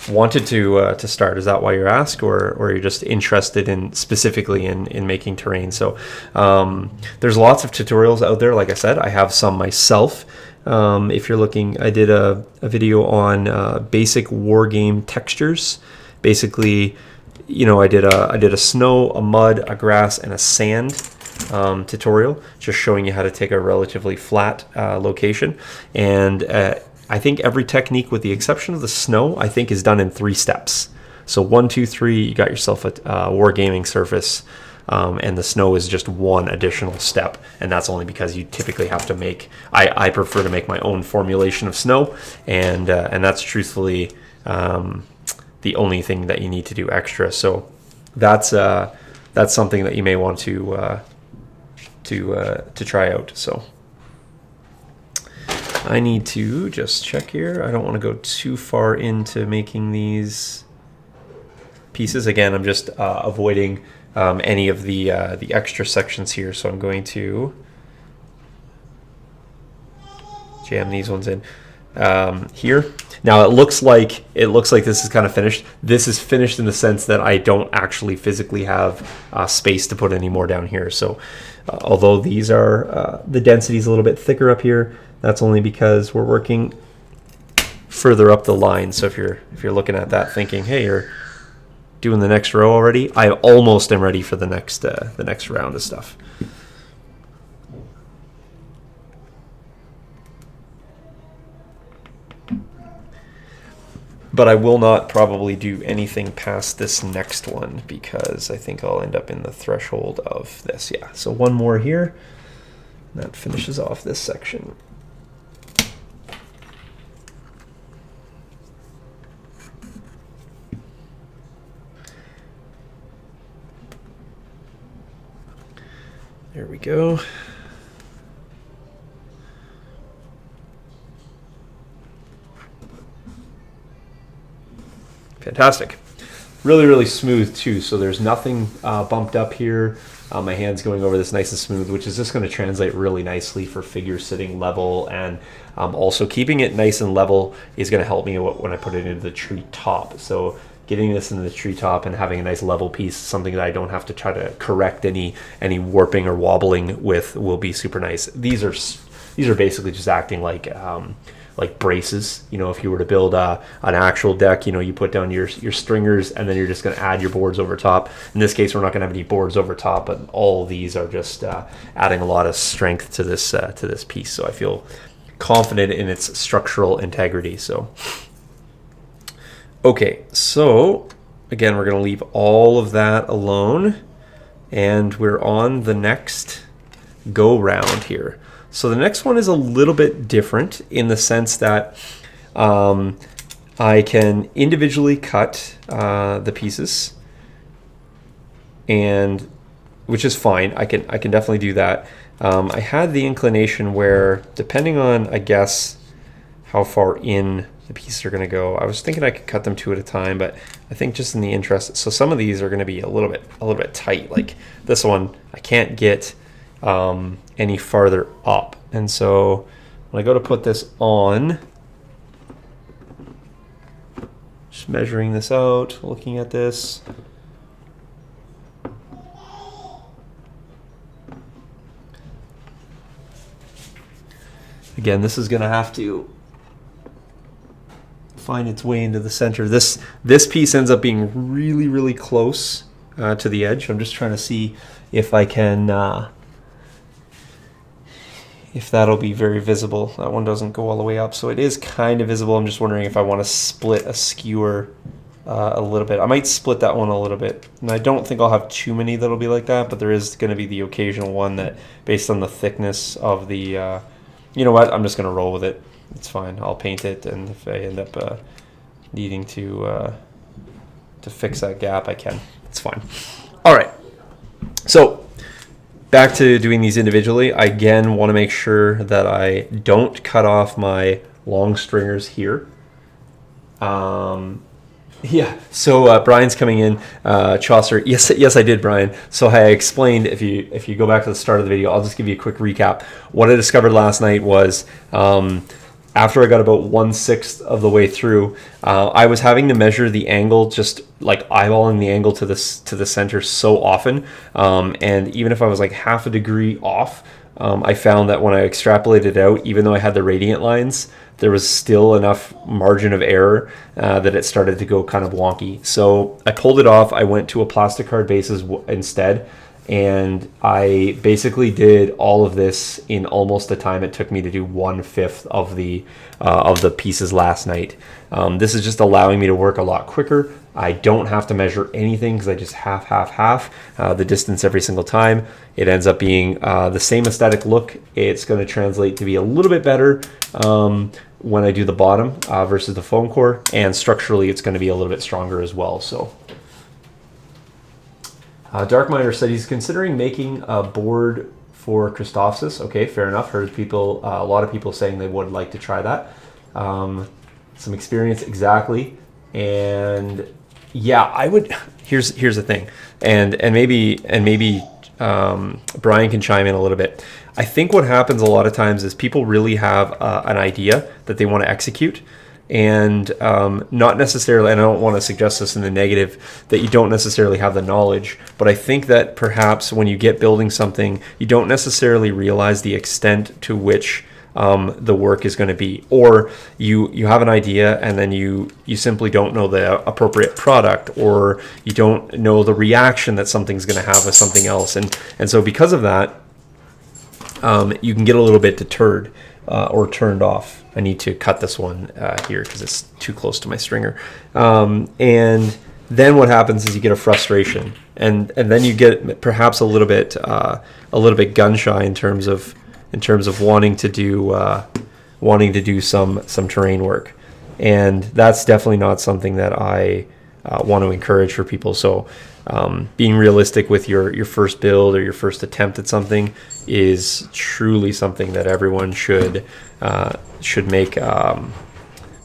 wanted to start? Is that why you're asked, or are you just interested in specifically in making terrain? So there's lots of tutorials out there. Like I said, I have some myself. If you're looking, I did a video on basic war game textures. Basically, I did a snow, a mud, a grass, and a sand tutorial, just showing you how to take a relatively flat location. And I think every technique, with the exception of the snow, I think is done in 3 steps. So 1, 2, 3, you got yourself a wargaming surface, and the snow is just one additional step, and that's only because you typically have to make. I prefer to make my own formulation of snow, and that's truthfully the only thing that you need to do extra. So that's something that you may want to try out. So I need to just check here. I don't want to go too far into making these pieces. Again, I'm just avoiding any of the extra sections here. So I'm going to jam these ones in here. Now it looks like this is kind of finished. This is finished in the sense that I don't actually physically have space to put any more down here. So although these are the density is a little bit thicker up here, that's only because we're working further up the line. So if you're looking at that thinking, hey, you're doing the next row already, I almost am ready for the next round of stuff. But I will not probably do anything past this next one because I think I'll end up in the threshold of this. Yeah, so one more here. That finishes off this section. There we go. Fantastic. Really, really smooth too. So there's nothing bumped up here. My hand's going over this nice and smooth, which is just going to translate really nicely for figures sitting level, and also keeping it nice and level is going to help me when I put it into the tree top. So getting this into the tree top and having a nice level piece, something that I don't have to try to correct any warping or wobbling with, will be super nice. These are basically just acting like braces. You know, if you were to build an actual deck, you know, you put down your stringers and then you're just going to add your boards over top. In this case, we're not going to have any boards over top, but all these are just adding a lot of strength to this piece. So I feel confident in its structural integrity. So, okay, so again, we're going to leave all of that alone, and we're on the next go round here. So the next one is a little bit different in the sense that I can individually cut the pieces, and which is fine. I can definitely do that. I had the inclination where, depending on, I guess, how far in the pieces are going to go, I was thinking I could cut them 2 at a time, but I think just in the interest, so some of these are going to be a little bit tight. Like this one, I can't get any farther up, and so when I go to put this on, just measuring this out, looking at this, again, this is going to have to find its way into the center. This piece ends up being really, really close to the edge. I'm just trying to see if I can if that'll be very visible. That one doesn't go all the way up, so it is kind of visible. I'm just wondering if I want to split a skewer a little bit. I might split that one a little bit, and I don't think I'll have too many that'll be like that, but there is going to be the occasional one that, based on the thickness of the you know what, I'm just going to roll with it. It's fine. I'll paint it, and if I end up needing to fix that gap, I can. It's fine. All right, so back to doing these individually. I again want to make sure that I don't cut off my long stringers here. Yeah, so Brian's coming in. Chaucer, yes, I did, Brian. So I explained, if you go back to the start of the video, I'll just give you a quick recap. What I discovered last night was, after I got about 1/6 of the way through, I was having to measure the angle, just like eyeballing the angle to the center so often, and even if I was like half a degree off, I found that when I extrapolated out, even though I had the radiant lines, there was still enough margin of error that it started to go kind of wonky. So I pulled it off. I went to a plastic card basis instead, and I basically did all of this in almost the time it took me to do 1/5 of the pieces last night. This is just allowing me to work a lot quicker. I don't have to measure anything because I just half the distance every single time. It ends up being the same aesthetic look. It's going to translate to be a little bit better when I do the bottom versus the foam core, and structurally it's going to be a little bit stronger as well. So Dark Miner said he's considering making a board for Christophsis. Okay, fair enough. Heard people, a lot of people saying they would like to try that. Some experience, exactly. And yeah, I would. Here's the thing, and maybe Brian can chime in a little bit. I think what happens a lot of times is people really have an idea that they want to execute, and not necessarily, and I don't want to suggest this in the negative, that you don't necessarily have the knowledge, but I think that perhaps when you get building something, you don't necessarily realize the extent to which the work is going to be, or you have an idea and then you simply don't know the appropriate product, or you don't know the reaction that something's going to have with something else, and so because of that, you can get a little bit deterred or turned off. I need to cut this one here because it's too close to my stringer. And then what happens is you get a frustration, and then you get perhaps a little bit gun shy in terms of wanting to do some terrain work, and that's definitely not something that I want to encourage for people. So being realistic with your first build or your first attempt at something is truly something that everyone should make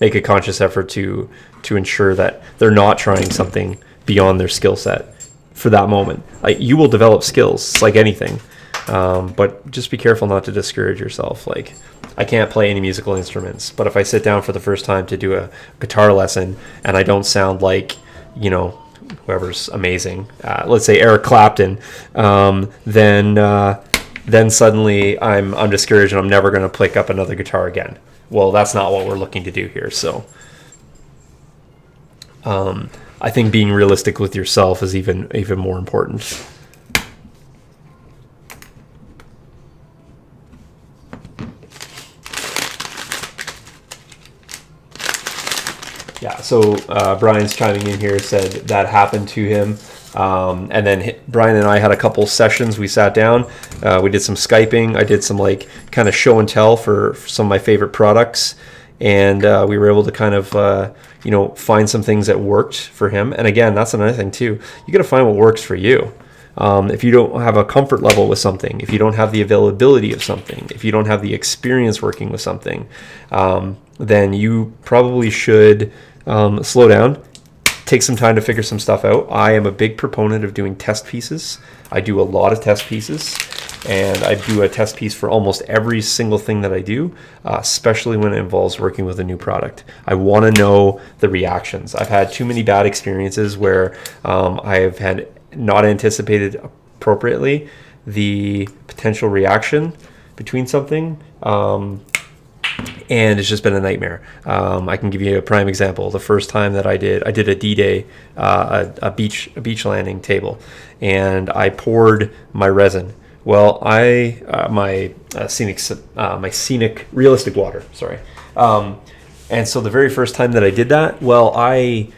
make a conscious effort to ensure that they're not trying something beyond their skill set for that moment. Like, you will develop skills, it's like anything, but just be careful not to discourage yourself. Like, I can't play any musical instruments, but if I sit down for the first time to do a guitar lesson and I don't sound like, whoever's amazing, let's say Eric Clapton, then suddenly I'm discouraged and I'm never going to pick up another guitar again. Well, that's not what we're looking to do here. So I think being realistic with yourself is even more important. Yeah, so Brian's chiming in here, said that happened to him. And then Brian and I had a couple sessions. We sat down, we did some Skyping. I did some kind of show and tell for some of my favorite products. And we were able to kind of, find some things that worked for him. And again, that's another thing too. You got to find what works for you. If you don't have a comfort level with something, if you don't have the availability of something, if you don't have the experience working with something, then you probably should slow down, take some time to figure some stuff out. I am a big proponent of doing test pieces. I do a lot of test pieces, and I do a test piece for almost every single thing that I do, especially when it involves working with a new product. I want to know the reactions. I've had too many bad experiences where I have had not anticipated appropriately the potential reaction between something, and it's just been a nightmare. I can give you a prime example. The first time that I did a D-Day, a beach landing table, and I poured my resin. Well, my scenic realistic water. Sorry. And so the very first time that I did that, well, I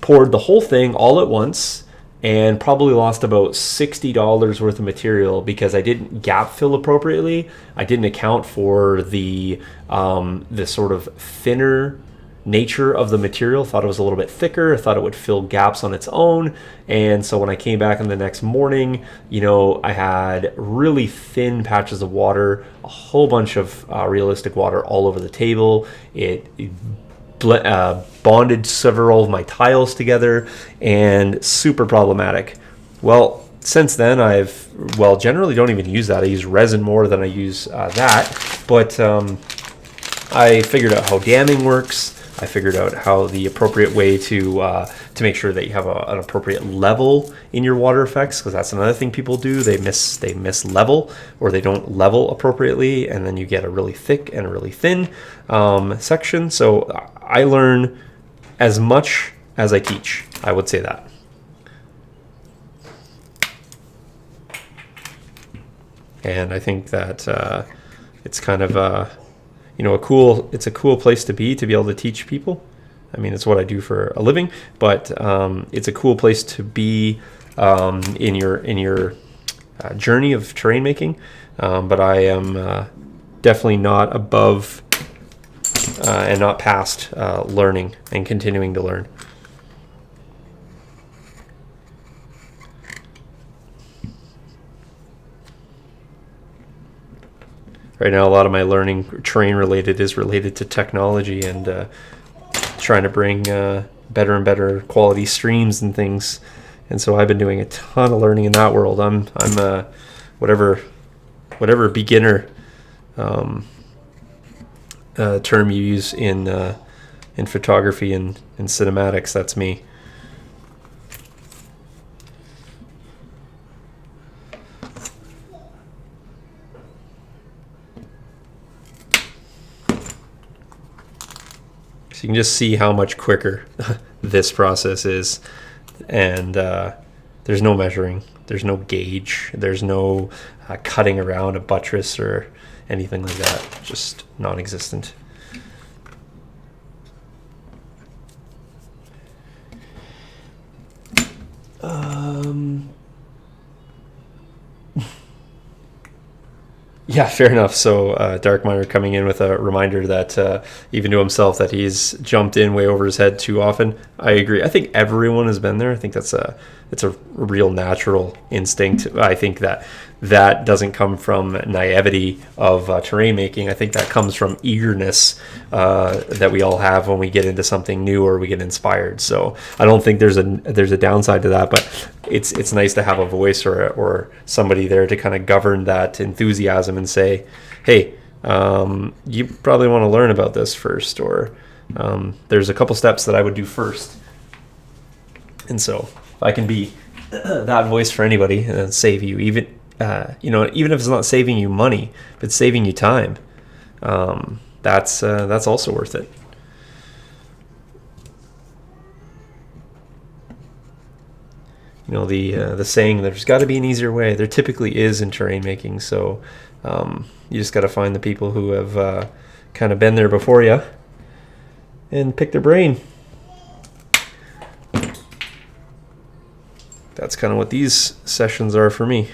poured the whole thing all at once, and probably lost about $60 worth of material because I didn't gap fill appropriately. I didn't account for the sort of thinner nature of the material. Thought it was a little bit thicker. I thought it would fill gaps on its own. And so when I came back in the next morning, I had really thin patches of water, a whole bunch of realistic water all over the table. It bonded several of my tiles together, and super problematic. Well, since then generally don't even use that. I use resin more than I use that, but I figured out how damming works. I figured out how the appropriate way to make sure that you have an appropriate level in your water effects, because that's another thing people do. They miss level, or they don't level appropriately, and then you get a really thick and a really thin section. So I learn as much as I teach, I would say that. And I think that it's kind of a cool place to be able to teach people. I mean, it's what I do for a living, but it's a cool place to be in your journey of terrain making. But I am definitely not above and not past learning and continuing to learn. Right now, a lot of my learning terrain related is related to technology and trying to bring better and better quality streams and things. And so I've been doing a ton of learning in that world. I'm whatever beginner term you use in photography and cinematics, that's me. So you can just see how much quicker this process is, and there's no measuring, there's no gauge, there's no cutting around a buttress or anything like that, just non-existent. Yeah, fair enough. So Dark Miner coming in with a reminder that even to himself that he's jumped in way over his head too often. I agree. I think everyone has been there. I think it's a real natural instinct. I think that that doesn't come from naivety of terrain making. I think that comes from eagerness that we all have when we get into something new or we get inspired. So I don't think there's a downside to that, but it's nice to have a voice or somebody there to kind of govern that enthusiasm and say, hey, you probably want to learn about this first, or there's a couple steps that I would do first. And so if I can be that voice for anybody and save you, even even if it's not saving you money, if it's saving you time, that's also worth it. The saying, there's got to be an easier way. There typically is in terrain making. So you just got to find the people who have kind of been there before you and pick their brain. That's kind of what these sessions are for me.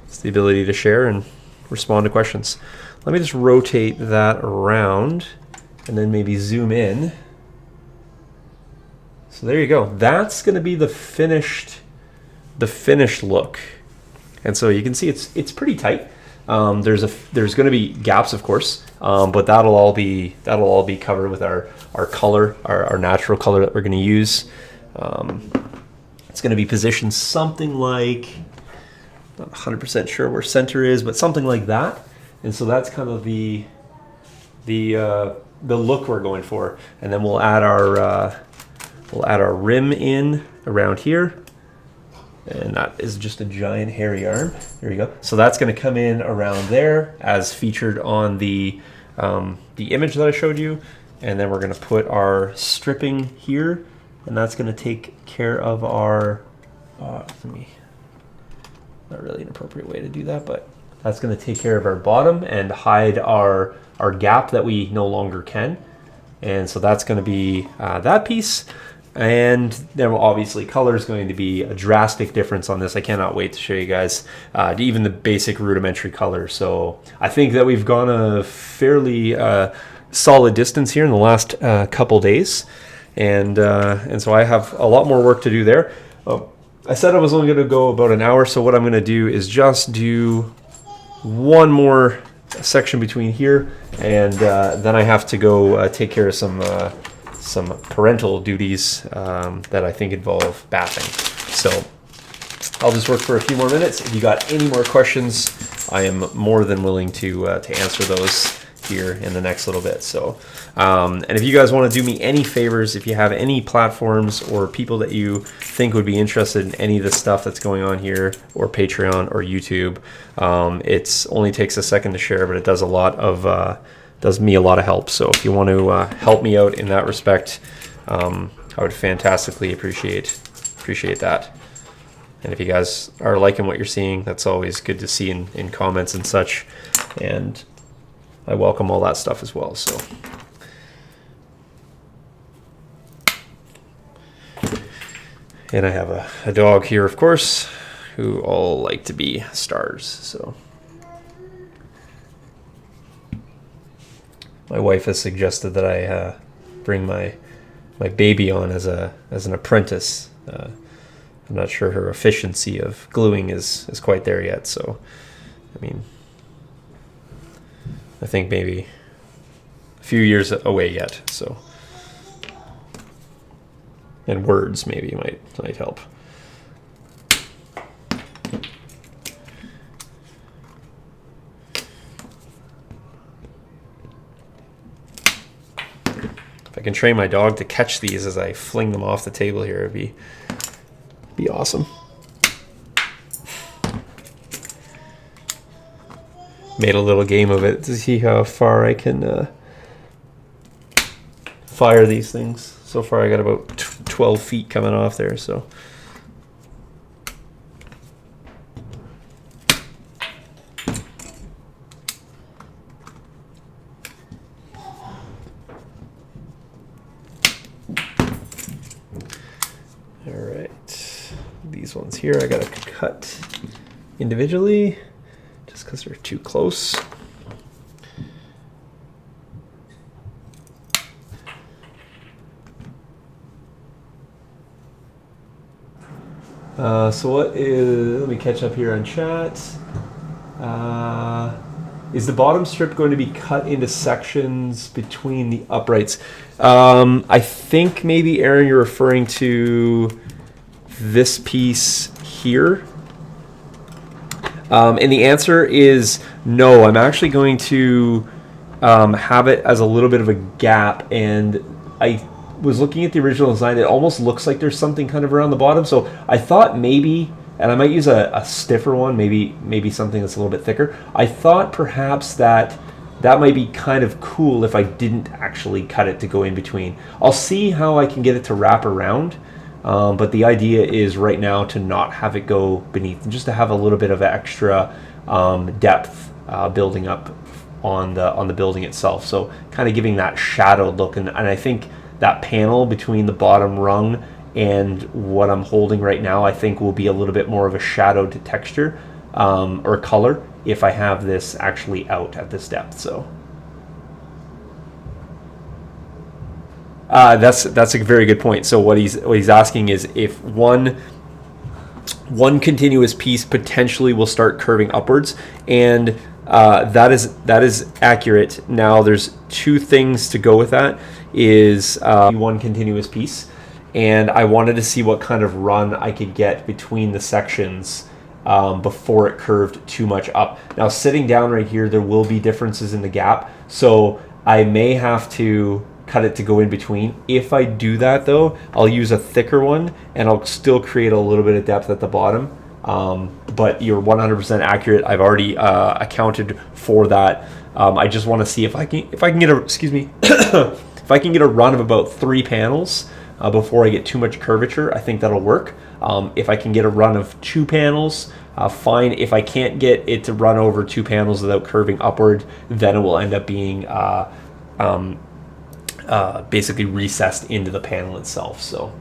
It's the ability to share and respond to questions. Let me just rotate that around and then maybe zoom in. So there you go. That's going to be the finished look. And so you can see it's pretty tight. There's going to be gaps, of course, but that'll all be covered with our color, our natural color that we're going to use. It's going to be positioned something like, not 100% sure where center is, but something like that. And so that's kind of the look we're going for. And then we'll add our rim in around here. And that is just a giant hairy arm. There you go. So that's going to come in around there as featured on the image that I showed you. And then we're going to put our stripping here, and that's going to take care of our, not really an appropriate way to do that, but that's going to take care of our bottom and hide our gap that we no longer can. And so that's going to be that piece. And then obviously color is going to be a drastic difference on this. I cannot wait to show you guys even the basic rudimentary color. So I think that we've gone a fairly solid distance here in the last couple days. And so I have a lot more work to do there. I said I was only going to go about an hour, so what I'm going to do is just do one more section between here, and then I have to go take care of some parental duties that I think involve bathing. So I'll just work for a few more minutes. If you got any more questions, I am more than willing to answer those here in the next little bit. So and if you guys want to do me any favors, if you have any platforms or people that you think would be interested in any of the stuff that's going on here, or Patreon or YouTube, it's only takes a second to share, but it does does me a lot of help. So if you want to help me out in that respect, I would fantastically appreciate that. And if you guys are liking what you're seeing, that's always good to see in comments and such. And I welcome all that stuff as well. So, and I have a dog here, of course, who all like to be stars. So my wife has suggested that I bring my baby on as an apprentice. I'm not sure her efficiency of gluing is quite there yet. So, I mean, I think maybe a few years away yet. So, and words maybe might help. If I can train my dog to catch these as I fling them off the table here, it'd be awesome. Made a little game of it to see how far I can fire these things. So far I got about 12 feet coming off there, so. All right, these ones here I gotta cut individually just because they're too close. So what is, let me catch up here on chat. Is the bottom strip going to be cut into sections between the uprights? I think maybe, Aaron, you're referring to this piece here. And the answer is no. I'm actually going to have it as a little bit of a gap, and I was looking at the original design. It almost looks like there's something kind of around the bottom, so I thought maybe, and I might use a stiffer one, maybe something that's a little bit thicker. I thought perhaps that might be kind of cool if I didn't actually cut it to go in between. I'll see how I can get it to wrap around, but the idea is right now to not have it go beneath, and just to have a little bit of extra depth building up on the building itself. So kind of giving that shadowed look, and I think that panel between the bottom rung and what I'm holding right now, I think will be a little bit more of a shadowed texture or color if I have this actually out at this depth. So that's a very good point. So what he's asking is if one continuous piece potentially will start curving upwards, and that is accurate. Now there's two things to go with that. Is one continuous piece, and I wanted to see what kind of run I could get between the sections before it curved too much up. Now sitting down right here, there will be differences in the gap, so I may have to cut it to go in between. If I do that though, I'll use a thicker one, and I'll still create a little bit of depth at the bottom. But you're 100% accurate. I've already accounted for that. I just want to see if I can get a if I can get a run of about 3 panels before I get too much curvature. I think that'll work. If I can get a run of 2 panels, fine. If I can't get it to run over 2 panels without curving upward, then it will end up being basically recessed into the panel itself. So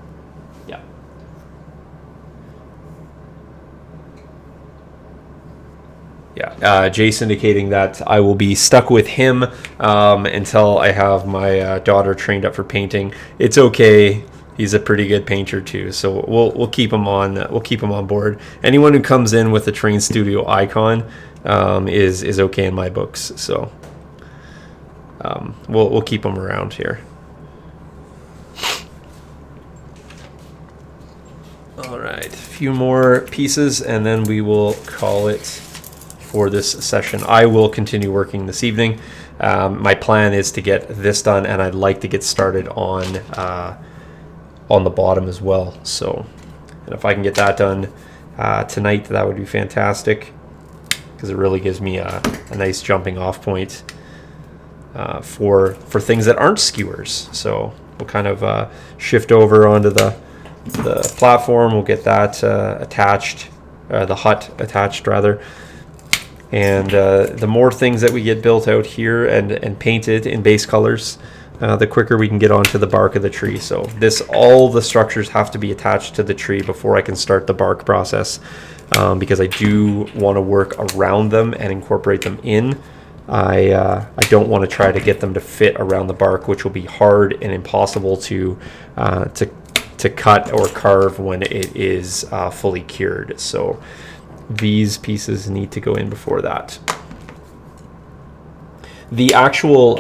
yeah, Jace indicating that I will be stuck with him until I have my daughter trained up for painting. It's okay. He's a pretty good painter too, so we'll keep him on. We'll keep him on board. Anyone who comes in with the TheTerrainStudio icon is okay in my books. So we'll keep him around here. All right, a few more pieces, and then we will call it for this session. I will continue working this evening. My plan is to get this done, and I'd like to get started on the bottom as well. So, and if I can get that done tonight, that would be fantastic, because it really gives me a nice jumping off point for things that aren't skewers. So we'll kind of shift over onto the platform. We'll get that attached, the hut attached rather. And the more things that we get built out here and painted in base colors, the quicker we can get onto the bark of the tree. So all the structures have to be attached to the tree before I can start the bark process, because I do want to work around them and incorporate them in. I don't want to try to get them to fit around the bark, which will be hard and impossible to cut or carve when it is fully cured. So these pieces need to go in before that. The actual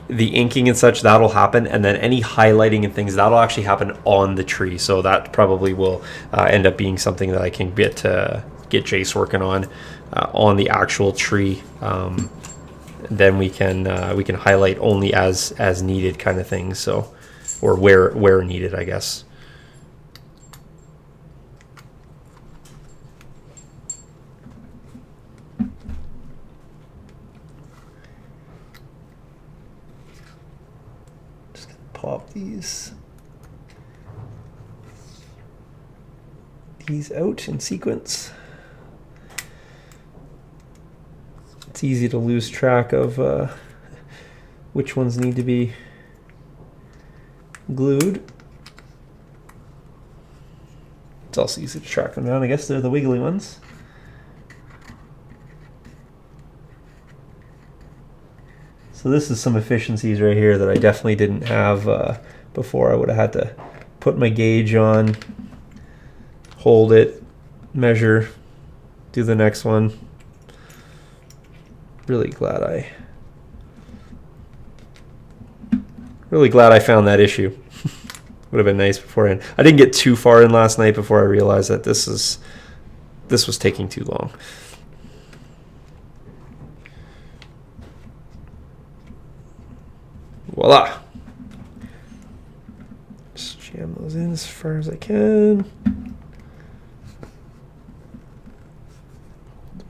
the inking and such, that'll happen, and then any highlighting and things, that'll actually happen on the tree. So that probably will end up being something that I can get Jace working on the actual tree. Then we can highlight only as needed kind of thing. So, or where needed, I guess. Pop these out in sequence. It's easy to lose track of which ones need to be glued. It's also easy to track them down. I guess they're the wiggly ones. So this is some efficiencies right here that I definitely didn't have before. I would have had to put my gauge on, hold it, measure, do the next one. Really glad I found that issue. Would have been nice beforehand. I didn't get too far in last night before I realized that this was taking too long. Voila. Just jam those in as far as I can.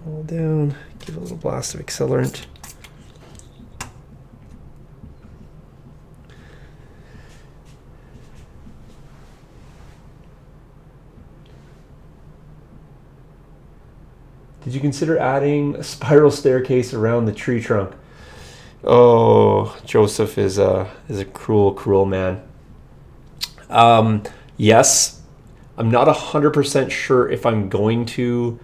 All down. Give a little blast of accelerant. Did you consider adding a spiral staircase around the tree trunk? Oh, Joseph is a cruel, cruel man. Yes, I'm not 100% sure if I'm going to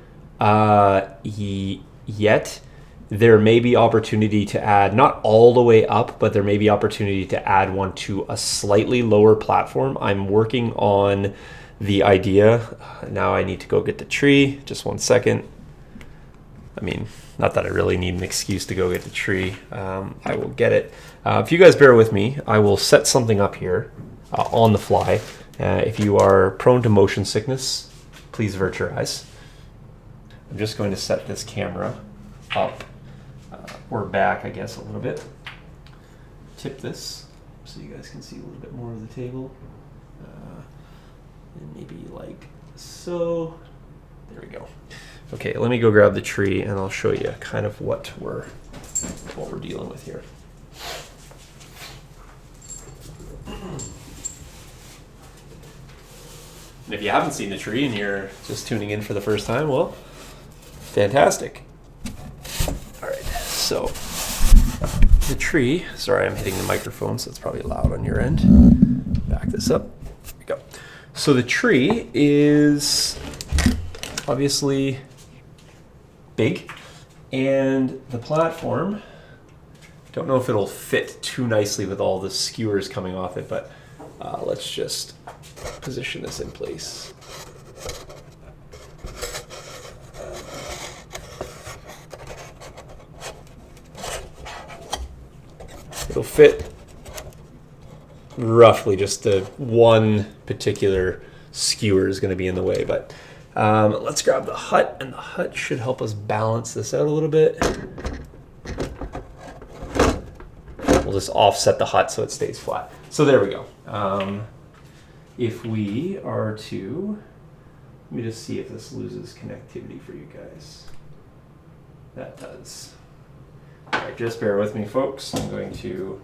yet. There may be opportunity to add, not all the way up, but there may be opportunity to add one to a slightly lower platform. I'm working on the idea. Now I need to go get the tree. Just 1 second. I mean, not that I really need an excuse to go get the tree. I will get it. If you guys bear with me, I will set something up here on the fly. If you are prone to motion sickness, please avert your eyes. I'm just going to set this camera up or back, I guess, a little bit. Tip this so you guys can see a little bit more of the table. And maybe like so. There we go. Okay, let me go grab the tree and I'll show you kind of what we're dealing with here. And if you haven't seen the tree and you're just tuning in for the first time, well, fantastic. All right, so the tree, sorry, I'm hitting the microphone, so it's probably loud on your end. Back this up. There we go. So the tree is obviously big, and the platform, don't know if it'll fit too nicely with all the skewers coming off it, but let's just position this in place. It'll fit roughly, just the one particular skewer is going to be in the way, but let's grab the hut, and the hut should help us balance this out a little bit. We'll just offset the hut so it stays flat. So there we go. If we are to, let me just see if this loses connectivity for you guys. That does. All right, just bear with me, folks. I'm going to,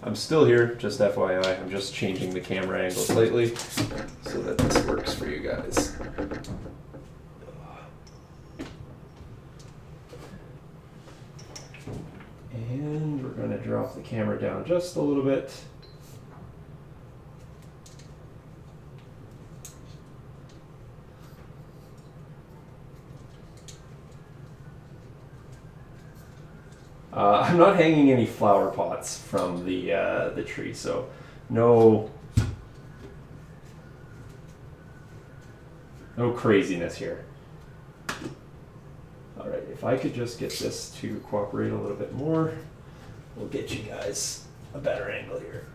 I'm still here, just FYI. I'm just changing the camera angle slightly so that this works for you guys. And we're going to drop the camera down just a little bit. I'm not hanging any flower pots from the tree, so no craziness here. All right, if I could just get this to cooperate a little bit more, we'll get you guys a better angle here.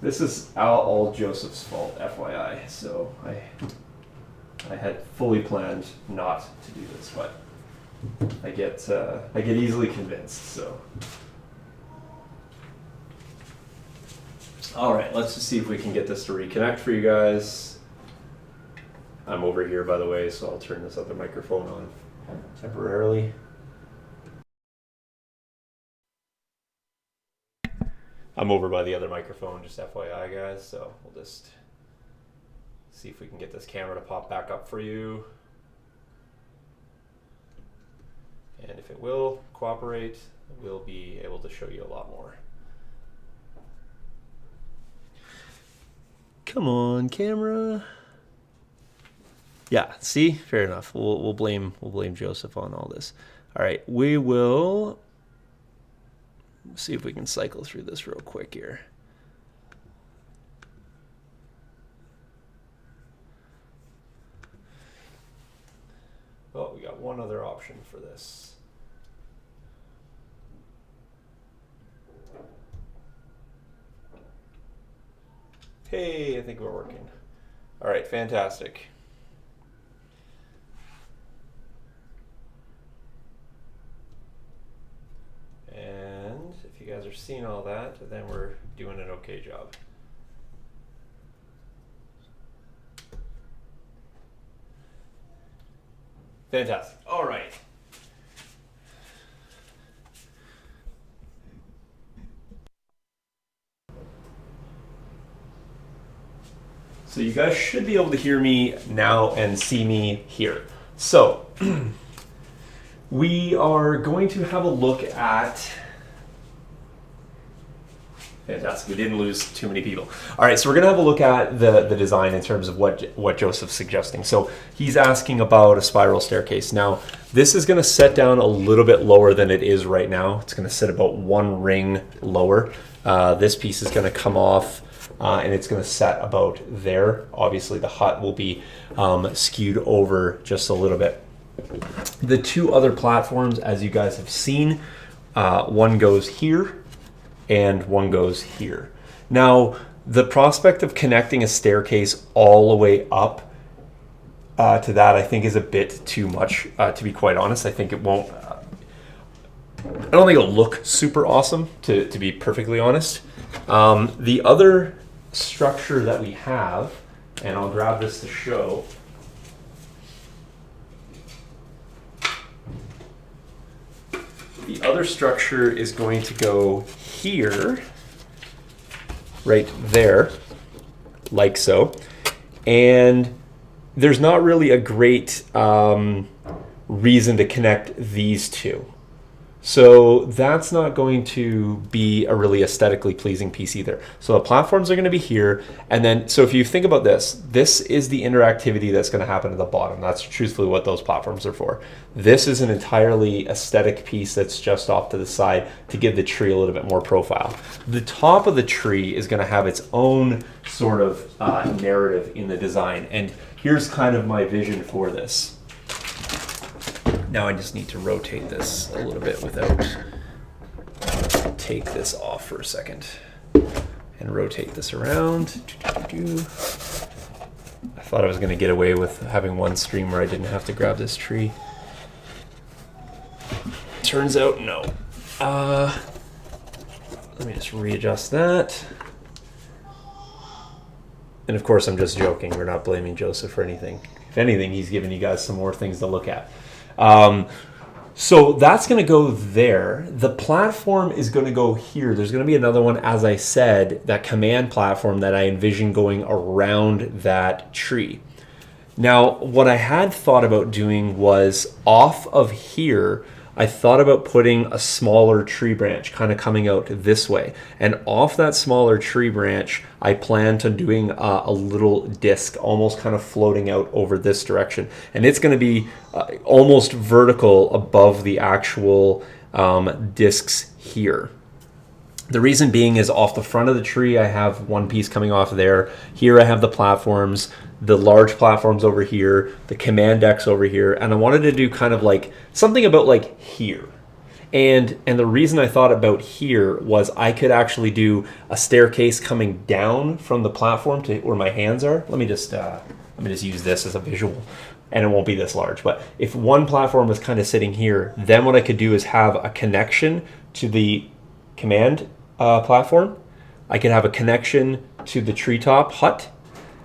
This is all Joseph's fault, FYI. So I had fully planned not to do this, but I get easily convinced. So, all right, let's just see if we can get this to reconnect for you guys. I'm over here, by the way, so I'll turn this other microphone on temporarily. I'm over by the other microphone, just FYI, guys. So we'll just see if we can get this camera to pop back up for you. And if it will cooperate, we'll be able to show you a lot more. Come on, camera. Yeah, see? Fair enough. We'll blame Joseph on all this. All right, we will See if we can cycle through this real quick here. Oh, we got one other option for this. Hey, I think we're working. All right, fantastic. And if you guys are seeing all that, then we're doing an okay job. Fantastic. All right. So you guys should be able to hear me now and see me here. So we are going to have a look at, fantastic, we didn't lose too many people. All right, so we're gonna have a look at the design in terms of what Joseph's suggesting. So he's asking about a spiral staircase. Now, this is gonna set down a little bit lower than it is right now. It's gonna sit about one ring lower. This piece is gonna come off and it's gonna set about there. Obviously the hut will be skewed over just a little bit. The two other platforms, as you guys have seen, one goes here and one goes here. Now, the prospect of connecting a staircase all the way up to that, I think, is a bit too much, to be quite honest. I think it won't, I don't think it'll look super awesome, to be perfectly honest. The other structure that we have, and I'll grab this to show, the other structure is going to go here, right there, like so. And there's not really a great reason to connect these two. So that's not going to be a really aesthetically pleasing piece either. So the platforms are going to be here. And then, so if you think about this, this is the interactivity that's going to happen at the bottom. That's truthfully what those platforms are for. This is an entirely aesthetic piece that's just off to the side to give the tree a little bit more profile. The top of the tree is going to have its own sort of narrative in the design. And here's kind of my vision for this. Now I just need to rotate this a little bit without, take this off for a second and rotate this around. I thought I was gonna get away with having one stream where I didn't have to grab this tree. Turns out, no. Let me just readjust that. And of course I'm just joking, we're not blaming Joseph for anything. If anything, he's giving you guys some more things to look at. So that's going to go there. The platform is going to go here. There's going to be another one, as I said, that command platform that I envision going around that tree. Now, what I had thought about doing was off of here, I thought about putting a smaller tree branch kind of coming out this way. And off that smaller tree branch, I plan to doing a little disc almost kind of floating out over this direction. And it's going to be almost vertical above the actual discs here. The reason being is off the front of the tree, I have one piece coming off there. Here I have the platforms, the large platforms over here, the command decks over here, and I wanted to do kind of like something about like here. And the reason I thought about here was I could actually do a staircase coming down from the platform to where my hands are. Let me just use this as a visual, and it won't be this large. But if one platform was kind of sitting here, then what I could do is have a connection to the command platform. I could have a connection to the treetop hut,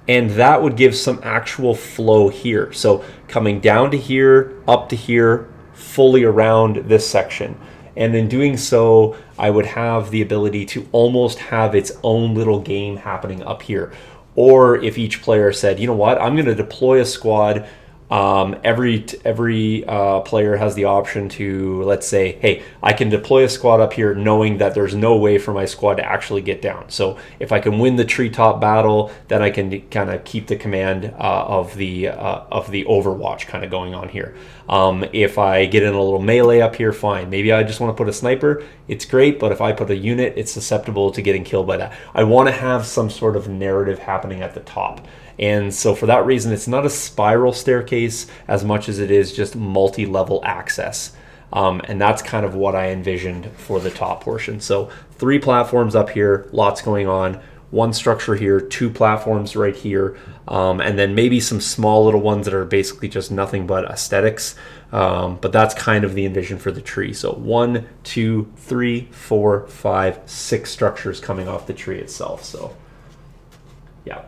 and that would give some actual flow here. So coming down to here, up to here, fully around this section. And in doing so, I would have the ability to almost have its own little game happening up here. Or if each player said, you know what, I'm going to deploy a squad Every player has the option to, let's say, hey, I can deploy a squad up here knowing that there's no way for my squad to actually get down. So if I can win the treetop battle, then I can kind of keep the command of the overwatch kind of going on here. If I get in a little melee up here, fine. Maybe I just want to put a sniper. It's great, but if I put a unit, it's susceptible to getting killed by that. I want to have some sort of narrative happening at the top. And so for that reason, it's not a spiral staircase as much as it is just multi-level access. And that's kind of what I envisioned for the top portion. So 3 platforms up here, lots going on. 1 structure here, 2 platforms right here, and then maybe some small little ones that are basically just nothing but aesthetics. But that's kind of the envision for the tree. So 1, 2, 3, 4, 5, 6 structures coming off the tree itself. So yeah.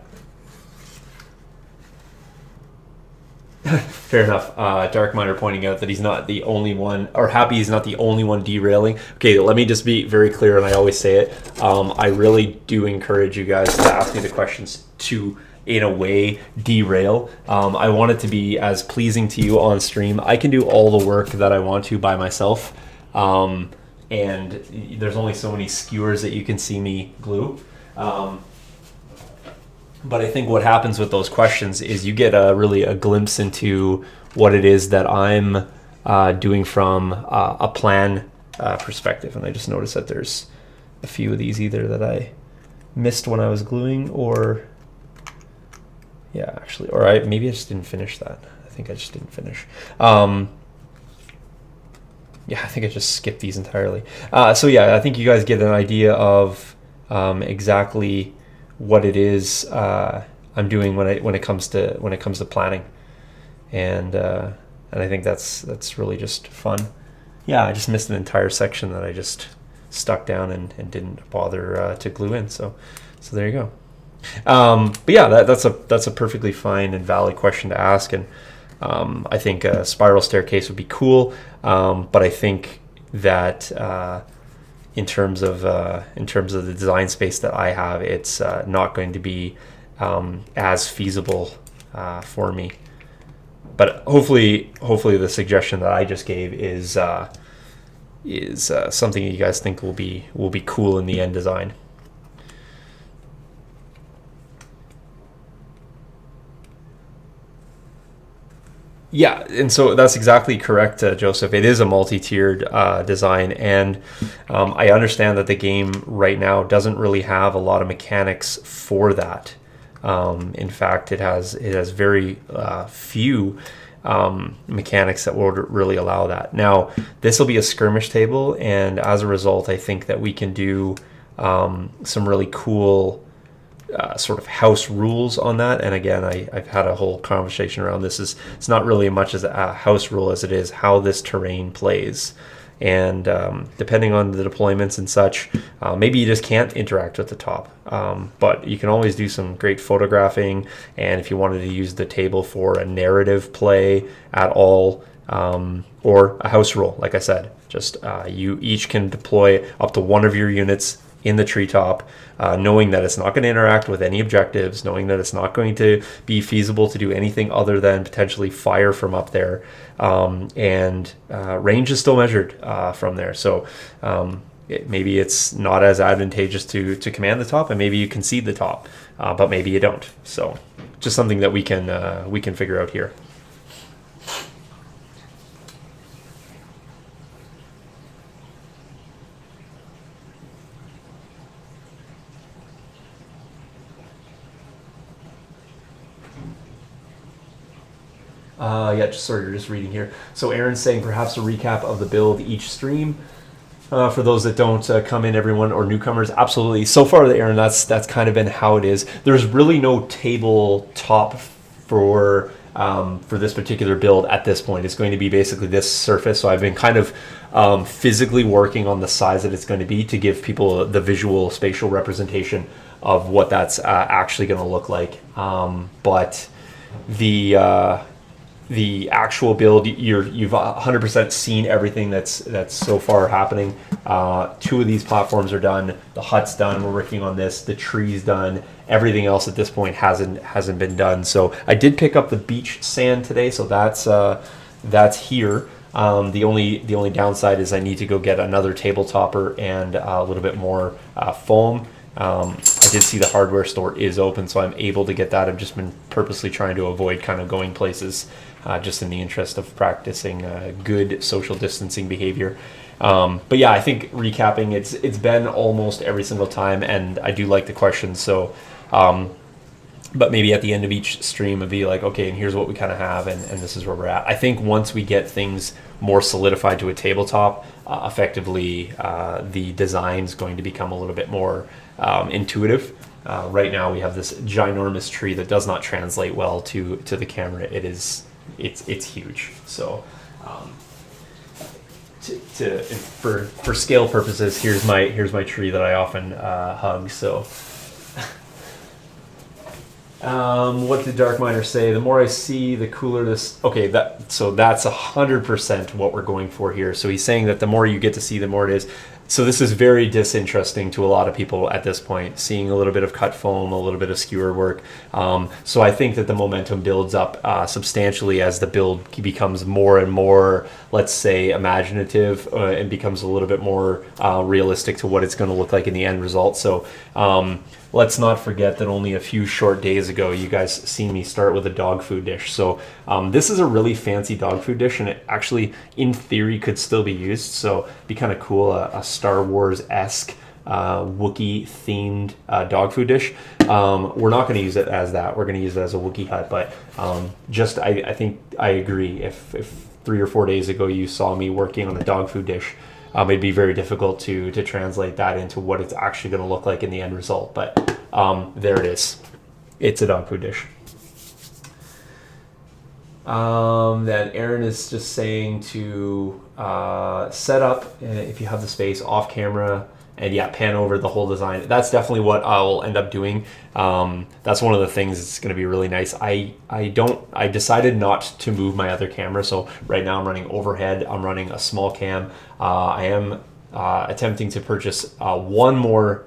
Fair enough. Dark Miner pointing out that he's not the only one, or happy he's not the only one derailing. Okay, let me just be very clear, and I always say it. I really do encourage you guys to ask me the questions to, in a way, derail. I want it to be as pleasing to you on stream. I can do all the work that I want to by myself, and there's only so many skewers that you can see me glue. But I think what happens with those questions is you get really a glimpse into what it is that I'm doing from a plan perspective. And I just noticed that there's a few of these either that I missed when I was gluing, or maybe I just didn't finish that. I think I just didn't finish. I think I just skipped these entirely. I think you guys get an idea of exactly what it is I'm doing when it comes to planning, and I think that's really just fun. Yeah, I just missed an entire section that I just stuck down and didn't bother to glue in. So there you go. But yeah, that's a perfectly fine and valid question to ask, and I think a spiral staircase would be cool. But I think that in terms of the design space that I have, it's not going to be as feasible for me. But hopefully the suggestion that I just gave is something you guys think will be cool in the end design. Yeah, and so that's exactly correct, Joseph. It is a multi-tiered design, and I understand that the game right now doesn't really have a lot of mechanics for that. In fact, it has very few mechanics that will really allow that. Now, this will be a skirmish table, and as a result, I think that we can do some really cool sort of house rules on that. And again, I've had a whole conversation around this. It's not really much as a house rule as it is how this terrain plays. And depending on the deployments and such, maybe you just can't interact with the top. But you can always do some great photographing. And if you wanted to use the table for a narrative play at all, or a house rule, like I said, just you each can deploy up to one of your units in the treetop, knowing that it's not going to interact with any objectives, knowing that it's not going to be feasible to do anything other than potentially fire from up there, and range is still measured from there. So maybe it's not as advantageous to command the top, and maybe you concede the top, but maybe you don't. So just something that we can figure out here. Just reading here. So Aaron's saying perhaps a recap of the build each stream for those that don't come in, everyone, or newcomers. Absolutely. So far, Aaron, that's kind of been how it is. There's really no tabletop for this particular build at this point. It's going to be basically this surface. So I've been kind of physically working on the size that it's going to be to give people the visual spatial representation of what that's actually going to look like. But the actual build, you've 100% seen everything that's so far happening. 2 of these platforms are done. The hut's done. We're working on this. The tree's done, everything else at this point hasn't been done. So I did pick up the beach sand today, so that's here. The only downside is I need to go get another table topper and a little bit more foam. I did see the hardware store is open, so I'm able to get that. I've just been purposely trying to avoid kind of going places just in the interest of practicing good social distancing behavior. But yeah, I think recapping, it's been almost every single time, and I do like the questions. So, but maybe at the end of each stream, it'd be like, okay, and here's what we kind of have, and this is where we're at. I think once we get things more solidified to a tabletop, effectively, the design is going to become a little bit more intuitive. Right now, we have this ginormous tree that does not translate well to the camera. It's huge. So, for scale purposes, here's my tree that I often hug. So. What did Dark Miner say? The more I see, the cooler this. Okay, that's 100% what we're going for here. So he's saying that the more you get to see, the more it is. So this is very disinteresting to a lot of people at this point, seeing a little bit of cut foam, a little bit of skewer work. So I think that the momentum builds up substantially as the build becomes more and more, let's say, imaginative and becomes a little bit more realistic to what it's going to look like in the end result. So let's not forget that only a few short days ago, you guys seen me start with a dog food dish. So this is a really fancy dog food dish, and it actually, in theory, could still be used. So it'd be kind of cool, a Star Wars-esque Wookiee-themed dog food dish. We're not going to use it as that. We're going to use it as a Wookiee hut. But I think I agree. If 3 or 4 days ago you saw me working on a dog food dish, it'd be very difficult to translate that into what it's actually going to look like in the end result. But there it is. It's a dog food dish. That Aaron is just saying to set up, if you have the space, off camera, and yeah, pan over the whole design. That's definitely what I'll end up doing. That's one of the things that's going to be really nice. I decided not to move my other camera, so right now I'm running overhead. I'm running a small cam. I am attempting to purchase one more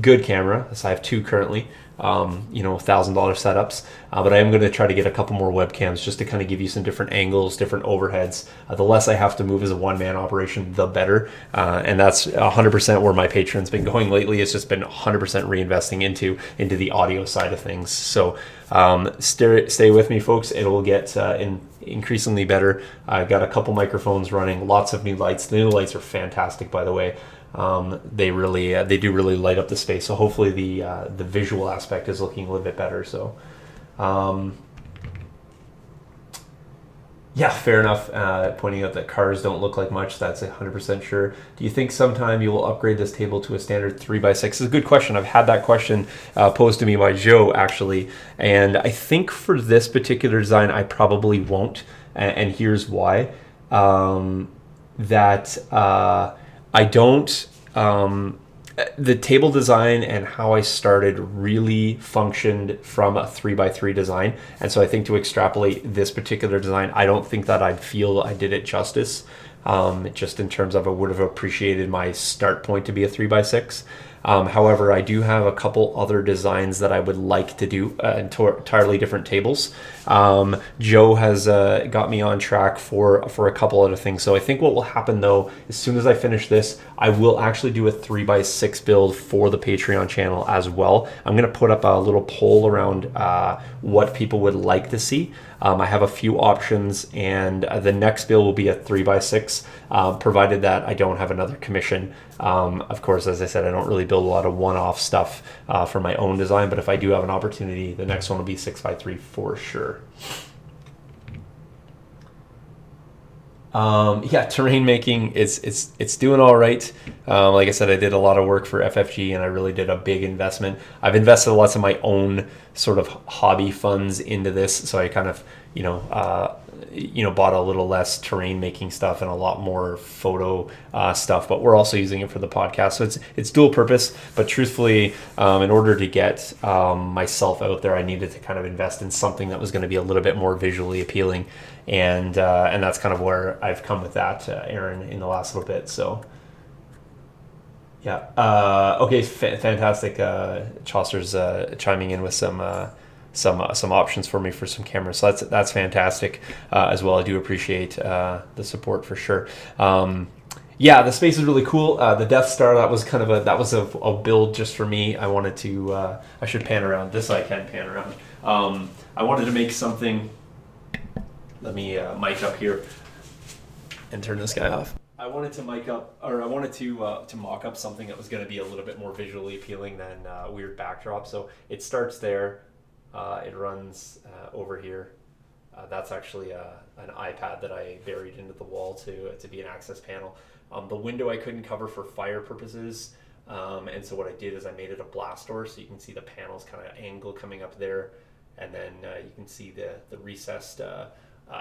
good camera, so I have two currently. $1,000 setups, but I am going to try to get a couple more webcams just to kind of give you some different angles, different overheads. The less I have to move as a one-man operation, the better. And that's 100% where my Patreon's been going lately. It's just been 100% reinvesting into the audio side of things. So stay with me, folks. It will get increasingly better. I've got a couple microphones running, lots of new lights. The new lights are fantastic, by the way. They do really light up the space. So hopefully the visual aspect is looking a little bit better. So, yeah, fair enough. Pointing out that cars don't look like much. That's 100% sure. Do you think sometime you will upgrade this table to a standard 3x6? It's a good question. I've had that question posed to me by Joe actually, and I think for this particular design, I probably won't. And here's why. I don't, the table design and how I started really functioned from a 3x3 design. And so I think to extrapolate this particular design, I don't think that I'd feel I did it justice. Just in terms of I would have appreciated my start point to be a 3x6. However, I do have a couple other designs that I would like to do entirely different tables. Joe has got me on track for a couple other things. So I think what will happen though, as soon as I finish this, I will actually do a 3x6 build for the Patreon channel as well. I'm going to put up a little poll around what people would like to see. I have a few options, and the next build will be a 3x6, provided that I don't have another commission. Of course, as I said, I don't really build a lot of one-off stuff for my own design, but if I do have an opportunity, the next one will be 6x3 for sure. Yeah, terrain making, it's doing all right. Like I said, I did a lot of work for FFG, and I really did a big investment. I've invested lots of my own sort of hobby funds into this, so I kind of bought a little less terrain making stuff and a lot more photo stuff, but we're also using it for the podcast, so it's dual purpose. But truthfully, in order to get myself out there, I needed to kind of invest in something that was going to be a little bit more visually appealing, and that's kind of where I've come with that, Aaron, in the last little bit. So Yeah. Okay. Fantastic. Chaucer's chiming in with some options for me for some cameras. So that's fantastic as well. I do appreciate the support for sure. Yeah, the space is really cool. The Death Star, that was kind of a build just for me. I wanted to I should pan around. This I can pan around. I wanted to make something. Let me mic up here and turn this guy off. I wanted to mic up, or I wanted to mock up something that was going to be a little bit more visually appealing than weird backdrop. So it starts there. It runs over here. That's actually an iPad that I buried into the wall to be an access panel. The window I couldn't cover for fire purposes, and so what I did is I made it a blast door, so you can see the panels kind of angle coming up there, and then you can see the recessed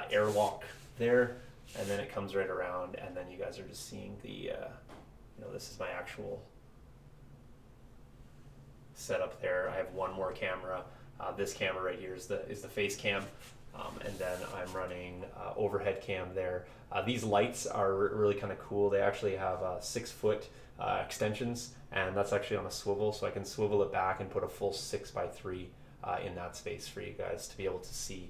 airlock there, and then it comes right around, and then you guys are just seeing this is my actual setup there. I have one more camera. This camera right here is the face cam. And then I'm running overhead cam there. These lights are really kind of cool. They actually have 6-foot extensions, and that's actually on a swivel, so I can swivel it back and put a full 6x3 in that space for you guys to be able to see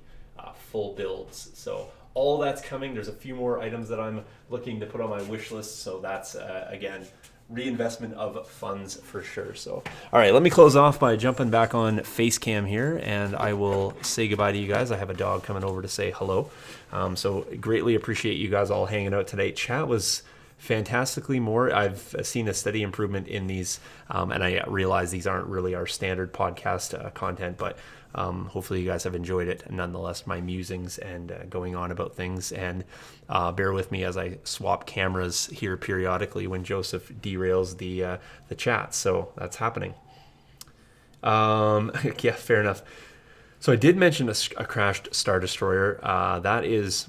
full builds. So all that's coming. There's a few more items that I'm looking to put on my wish list, so that's again, reinvestment of funds for sure. So all right, let me close off by jumping back on Facecam here, and I will say goodbye to you guys. I have a dog coming over to say hello, so greatly appreciate you guys all hanging out today. Chat was fantastically more. I've seen a steady improvement in these, and I realize these aren't really our standard podcast content, but hopefully you guys have enjoyed it nonetheless, my musings and going on about things. And bear with me as I swap cameras here periodically when Joseph derails the chat. So that's happening. Yeah, fair enough. So I did mention a crashed Star Destroyer. That is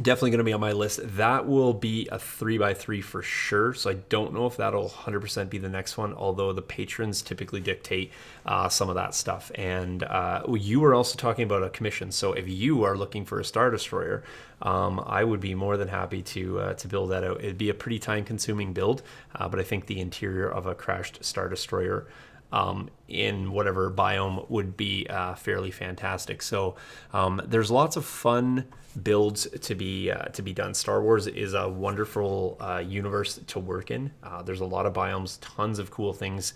definitely going to be on my list. That will be a 3x3 for sure. So I don't know if that'll 100% be the next one, although the patrons typically dictate some of that stuff. And you were also talking about a commission. So if you are looking for a Star Destroyer, I would be more than happy to build that out. It'd be a pretty time-consuming build, but I think the interior of a crashed Star Destroyer in whatever biome would be fairly fantastic. So there's lots of fun builds to be done. Star Wars is a wonderful universe to work in. There's a lot of biomes, tons of cool things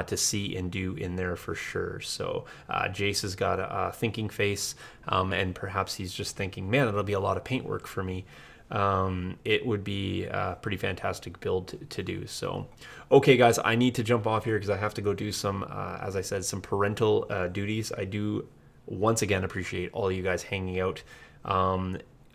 to see and do in there for sure. So Jace has got a thinking face, and perhaps he's just thinking, man, it'll be a lot of paint work for me. It would be a pretty fantastic build to do. So, okay, guys, I need to jump off here because I have to go do some, as I said, some parental duties. I do once again appreciate all you guys hanging out.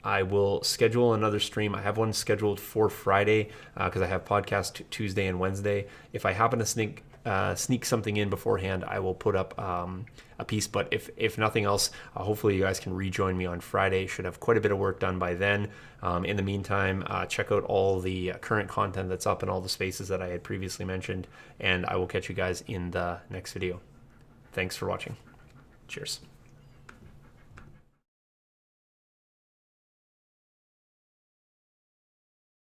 I will schedule another stream. I have one scheduled for Friday because I have podcast Tuesday and Wednesday. If I happen to sneak something in beforehand, I will put up a piece. But if nothing else, hopefully you guys can rejoin me on Friday. Should have quite a bit of work done by then. In the meantime, check out all the current content that's up in all the spaces that I had previously mentioned, and I will catch you guys in the next video. Thanks for watching. Cheers.